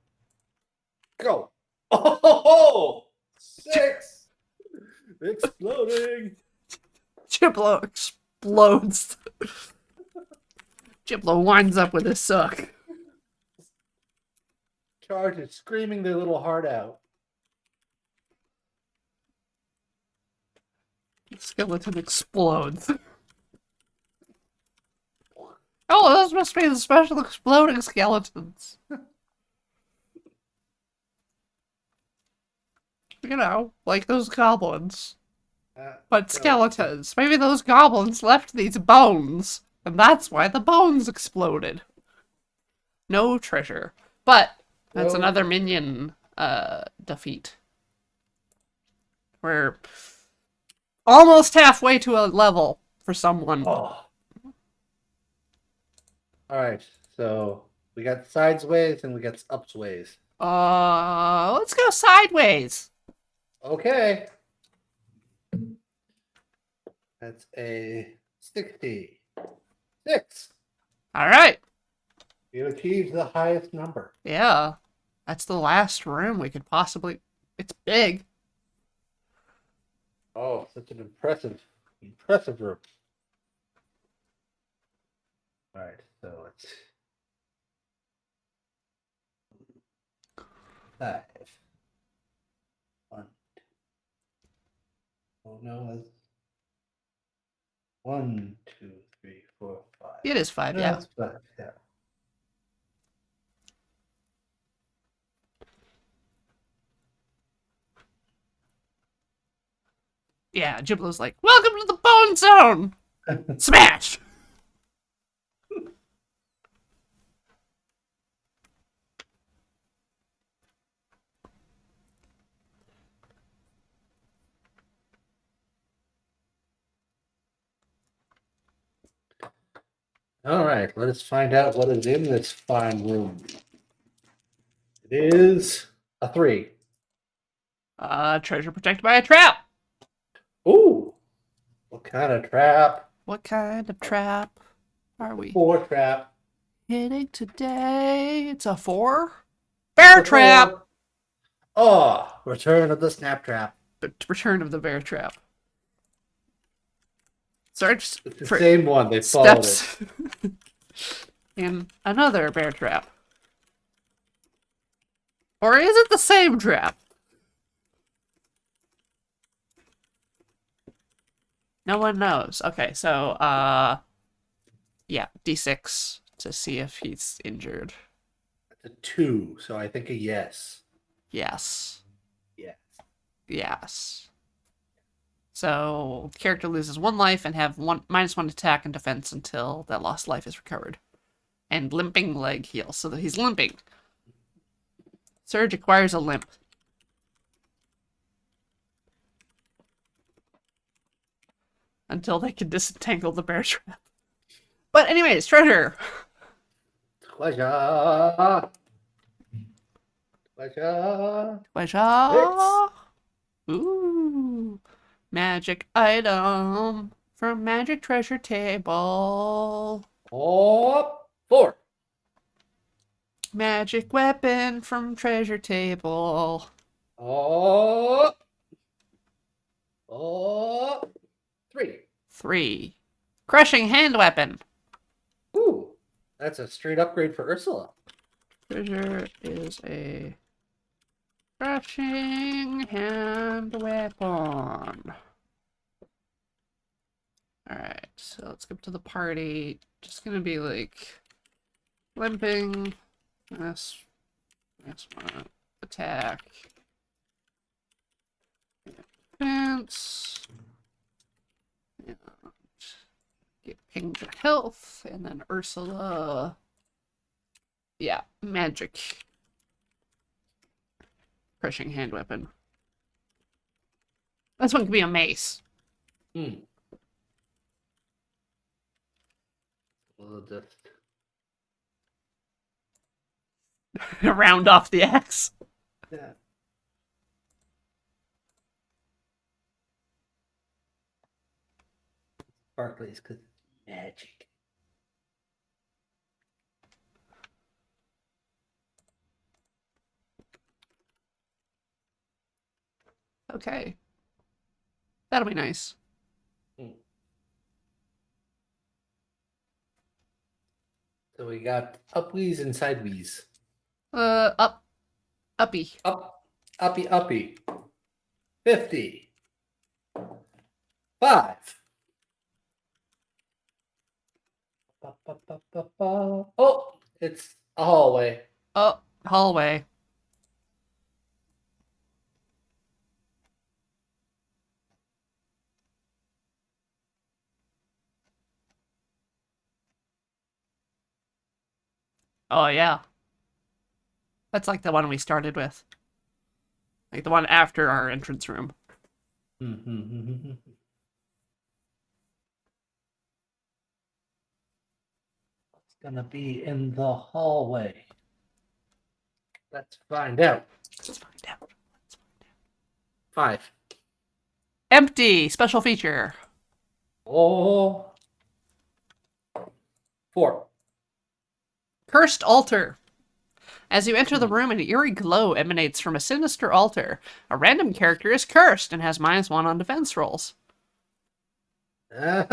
Go. Oh, 6. Exploding. Chiplo explodes. Chiplo winds up with his suck. Charge is screaming their little heart out. The skeleton explodes. Oh, those must be the special exploding skeletons. You know, like those goblins. But skeletons. Maybe those goblins left these bones, and that's why the bones exploded. No treasure. But that's No. another minion defeat. We're almost halfway to a level for someone. Oh. All right. So we got sideways and we got upsways. Let's go sideways. Okay. That's a 66. All right. You achieved the highest number. Yeah. That's the last room we could possibly. It's big. Oh, such an impressive room. All right, so it's 5. 1. Oh no, that's 1, 2, 3, 4, 5. It is 5, No, yeah. that's 5. Yeah. Yeah, Giblo's like, welcome to the bone zone! Smash! All right, let us find out what is in this fine room. It is a 3. Treasure protected by a trap! Ooh, what kind of trap? What kind of trap are we 4 trap. hitting today? It's a 4? Bear trap! 4. Oh, return of the snap trap. The return of the bear trap. Search It's the for same one. They followed it. steps in another bear trap. Or is it the same trap? No one knows. Okay, so, yeah, D6 to see if he's injured. It's a 2, so I think a yes. Yes. Yes. Yes. So, the character loses 1 life and have -1 attack and defense until that lost life is recovered. And limping leg heals, so that he's limping. Surge acquires a limp. Until they can disentangle the bear trap. But anyways, treasure! Pleasure. Pleasure. Pleasure! Ooh. Magic item from magic treasure table. Oh, 4. Magic weapon from treasure table. Oh, 3. 3. Crushing hand weapon. Ooh, that's a straight upgrade for Ursula. Treasure is a crushing hand weapon. Alright, so let's go to the party. Just gonna be like limping. This one. Attack. Defense. And get ping to health. And then Ursula. Yeah, magic. Crushing hand weapon. This one could be a mace. We'll just Round off the axe. yeah. Barclays, because magic. Okay. That'll be nice. So we got upwees and sidewees. Uppy. Uppy. 50. 5. Oh, it's a hallway. Oh, hallway. Oh, yeah. That's like the one we started with. Like the one after our entrance room. It's gonna be in the hallway. Let's find out. Let's find out. 5. Empty. Special feature. Oh. 4. Cursed altar. As you enter the room, an eerie glow emanates from a sinister altar. A random character is cursed and has -1 on defense rolls. That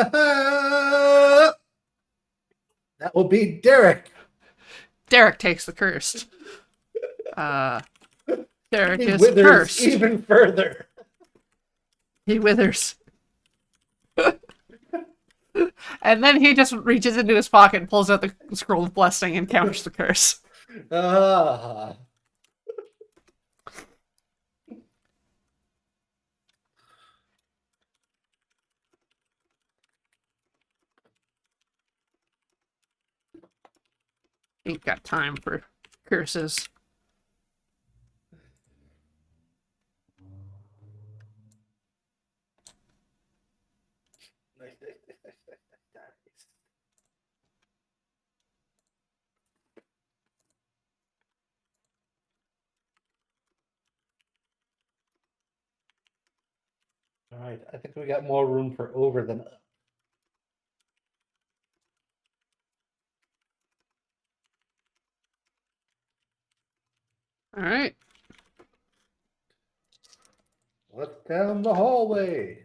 will be Derek. Derek takes the cursed. Derek He is withers cursed. even further. He withers. And then he just reaches into his pocket and pulls out the scroll of blessing and counters the curse. Ah. Ain't got time for curses. All right, I think we got more room for over than up. All right. What's down the hallway?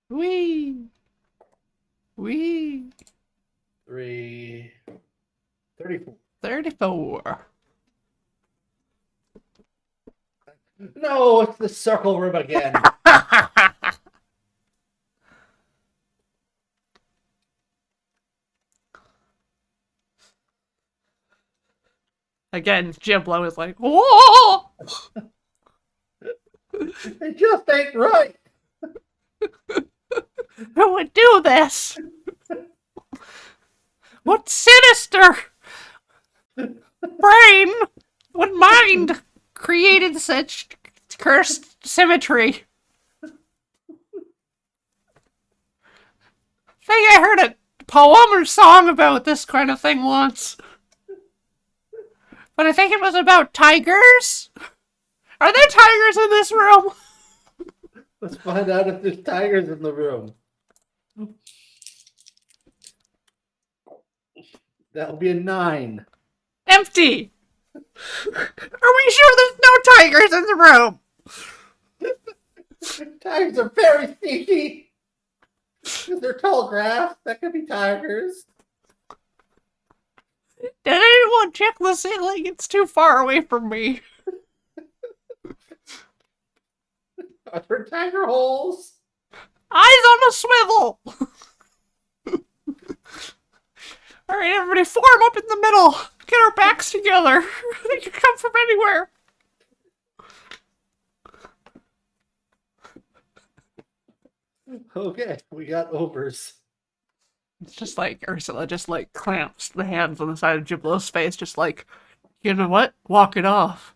Wee. Wee. 3. 34. 34. No, it's the circle room again. Again, Jiblo is like, whoa! It just ain't right. Who would do this? What sinister brain would mind created such cursed symmetry? I think I heard a poem or song about this kind of thing once. But I think it was about tigers. Are there tigers in this room? Let's find out if there's tigers in the room. That'll be a 9. Empty! Are we sure there's no tigers in the room? Tigers are very sneaky. If they're tall grass, that could be tigers. Did anyone check the ceiling? It's too far away from me. Are there tiger holes? Eyes on a swivel! Alright, everybody form up in the middle. Get our backs together. They can come from anywhere. Okay, we got overs. It's just like Ursula just like clamps the hands on the side of Giblo's face, just like, you know what? Walk it off.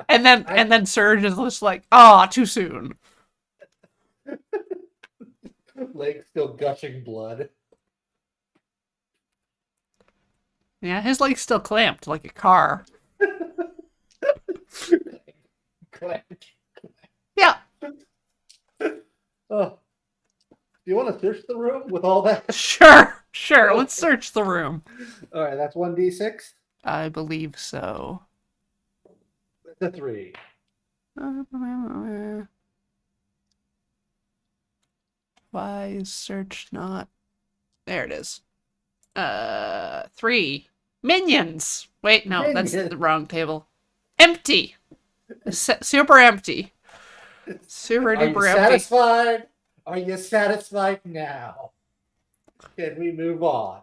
And then Surge is just like, ah, too soon. Leg still gushing blood. Yeah, his leg's still clamped like a car. Clack. Yeah, Oh. Do you want to search the room with all that? sure. Let's search the room. All right, that's 1d6. I believe so. That's a 3. Why is search not? There it is. 3 minions. Wait, no, that's the Minions. wrong table. Empty. Super empty. Super Are you duper empty. satisfied? Are you satisfied now? Can we move on?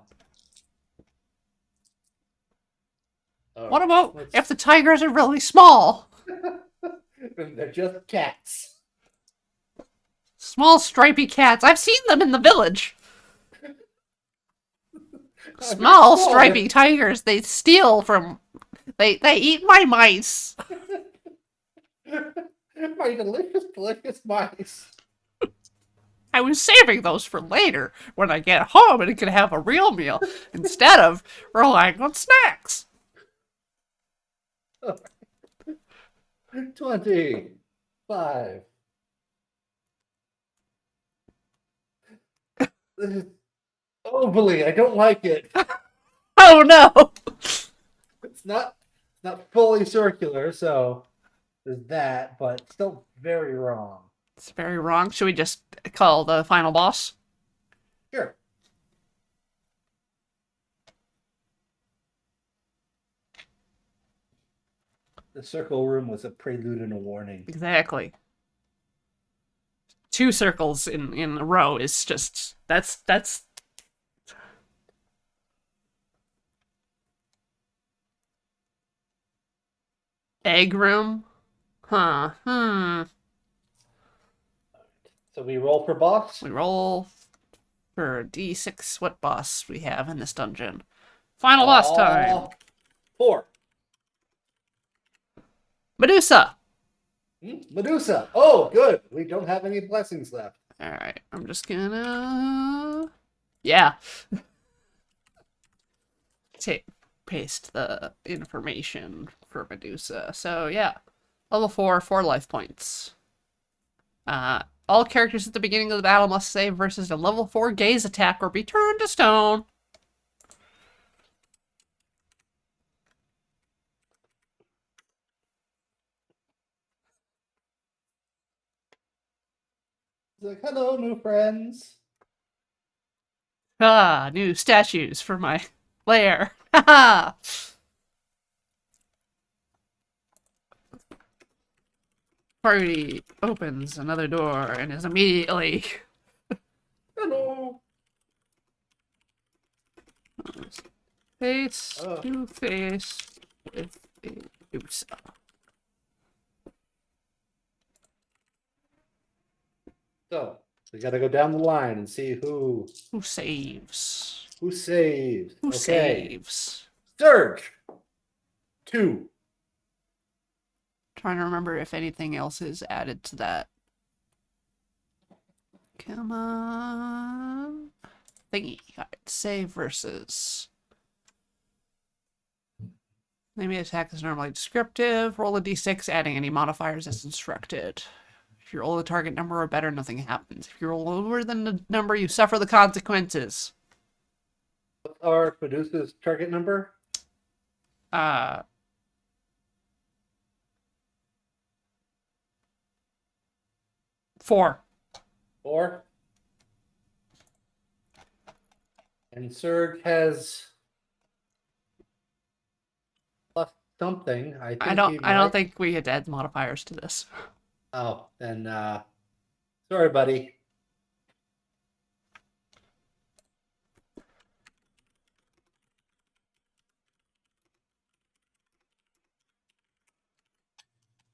All What right, about let's- if the tigers are really small? They're just cats. Small stripy cats. I've seen them in the village. Small stripy tigers. They steal from. They eat my mice. My delicious, delicious mice. I was saving those for later when I get home and can have a real meal instead of relying on snacks. 25. This is overly. I don't like it. Oh no! It's not fully circular, so there's that, but still very wrong. It's very wrong. Should we just call the final boss? Sure. The circle room was a prelude and a warning. Exactly. 2 circles in a row is just that's egg room. Huh. So we roll for boss. We roll for D6 what boss we have in this dungeon. Final boss time. 4. Medusa. Medusa. Oh, good. We don't have any blessings left. Alright, I'm just gonna... Yeah. Paste the information for Medusa. So, yeah. Level 4, 4 life points. All characters at the beginning of the battle must save versus a level 4 gaze attack or be turned to stone. It's like, hello, new friends. Ah, new statues for my lair. Haha! Party opens another door and is immediately Hello. face Oh. to face with a Medusa. So we got to go down the line and see who Saves? saves. Who Okay. saves? Surge. 2. Trying to remember if anything else is added to that. Come on. Thingy. Alright, save versus. Enemy attack is normally descriptive. Roll a d6, adding any modifiers as instructed. If you roll the target number or better, nothing happens. If you roll lower than the number, you suffer the consequences. What's our producer's target number? Uh, 4. 4. And Surge has plus something. I think he I don't might. think we had to add modifiers to this. Oh, then sorry, buddy.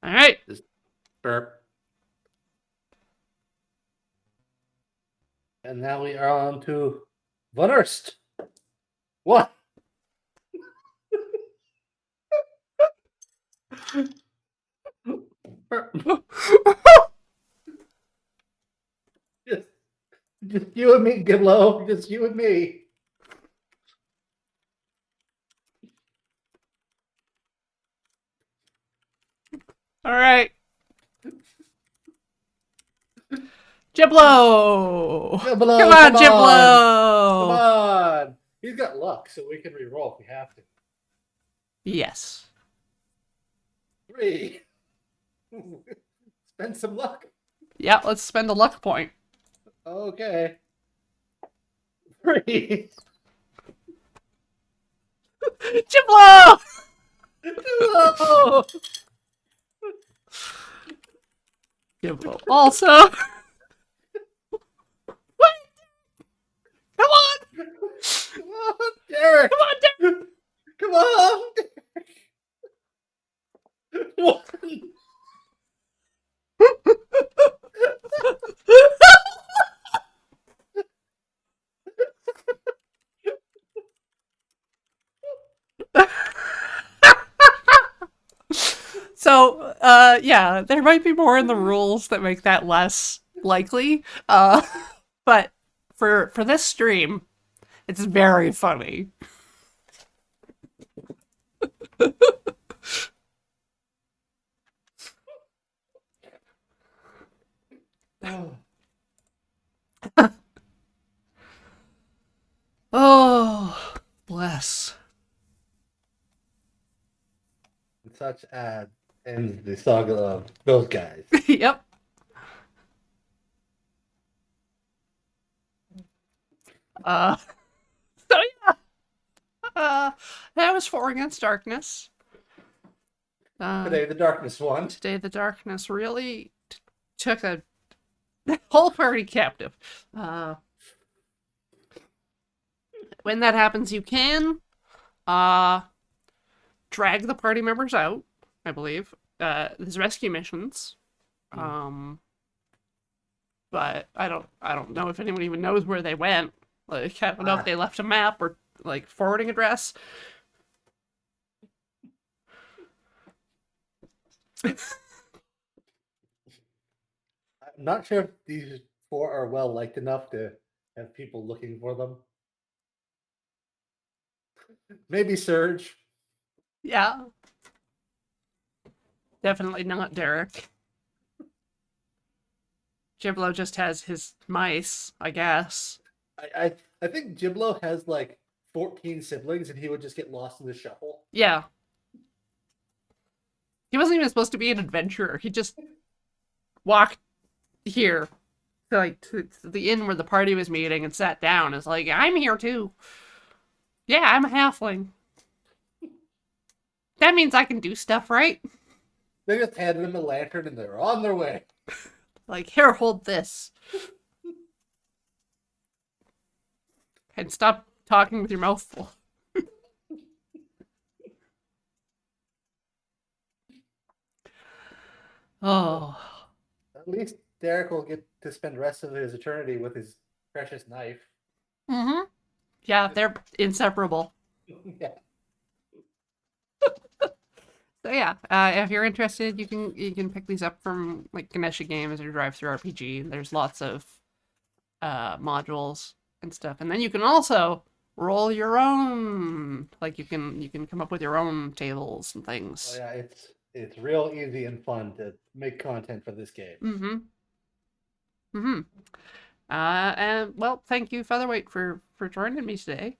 All right. Burp. And now we are on to Von Erst. What? just, just you and me, Giblo. Just you and me. All right. Giblo! Giblo, Come on, come Giblo! Come on. He's got luck, so we can re-roll if we have to. Yes. 3. Spend some luck. Yeah, let's spend a luck point. Okay. 3. Giblo! Oh! Giblo also. What? Come on! Come on, Derek! Come on, Derek! Come on! One. So, yeah, there might be more in the rules that make that less likely. But for this stream, it's very funny. Oh, bless. Such ad ends the saga of those guys. Yep. So yeah. That was 4 Against Darkness. Today, the darkness won. Today the Darkness really took a whole party captive. When that happens, you can drag the party members out, I believe. There's rescue missions. But I don't know if anyone even knows where they went. Like, I don't know if they left a map or like forwarding address. I'm not sure if these 4 are well liked enough to have people looking for them. Maybe Surge. Yeah. Definitely not Derek. Giblo just has his mice, I guess. I think Giblo has like 14 siblings and he would just get lost in the shuffle. Yeah. He wasn't even supposed to be an adventurer. He just walked here to the inn where the party was meeting and sat down. It's like, I'm here too. Yeah, I'm a halfling. That means I can do stuff, right? They just handed him a lantern and they're on their way. Like, here, hold this. And stop talking with your mouth full. Oh. At least Derek will get to spend the rest of his eternity with his precious knife. Mm-hmm. Yeah, they're inseparable. Yeah. So yeah, if you're interested, you can pick these up from like Ganesha Games or Drive Through RPG. There's lots of modules and stuff, and then you can also roll your own. Like you can come up with your own tables and things. Oh yeah, It's real easy and fun to make content for this game. Mm-hmm. Mm-hmm. And well, thank you, Featherweight, for joining me today,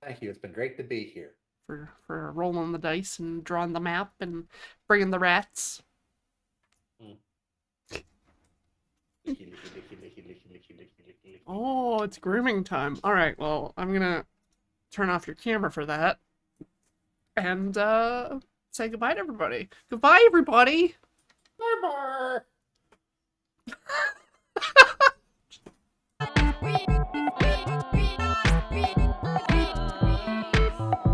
Thank you. It's been great to be here. for rolling the dice and drawing the map and bringing the rats. Oh, it's grooming time. All right, well, I'm gonna turn off your camera for that, and say goodbye to everybody. Goodbye, everybody. Bye bye.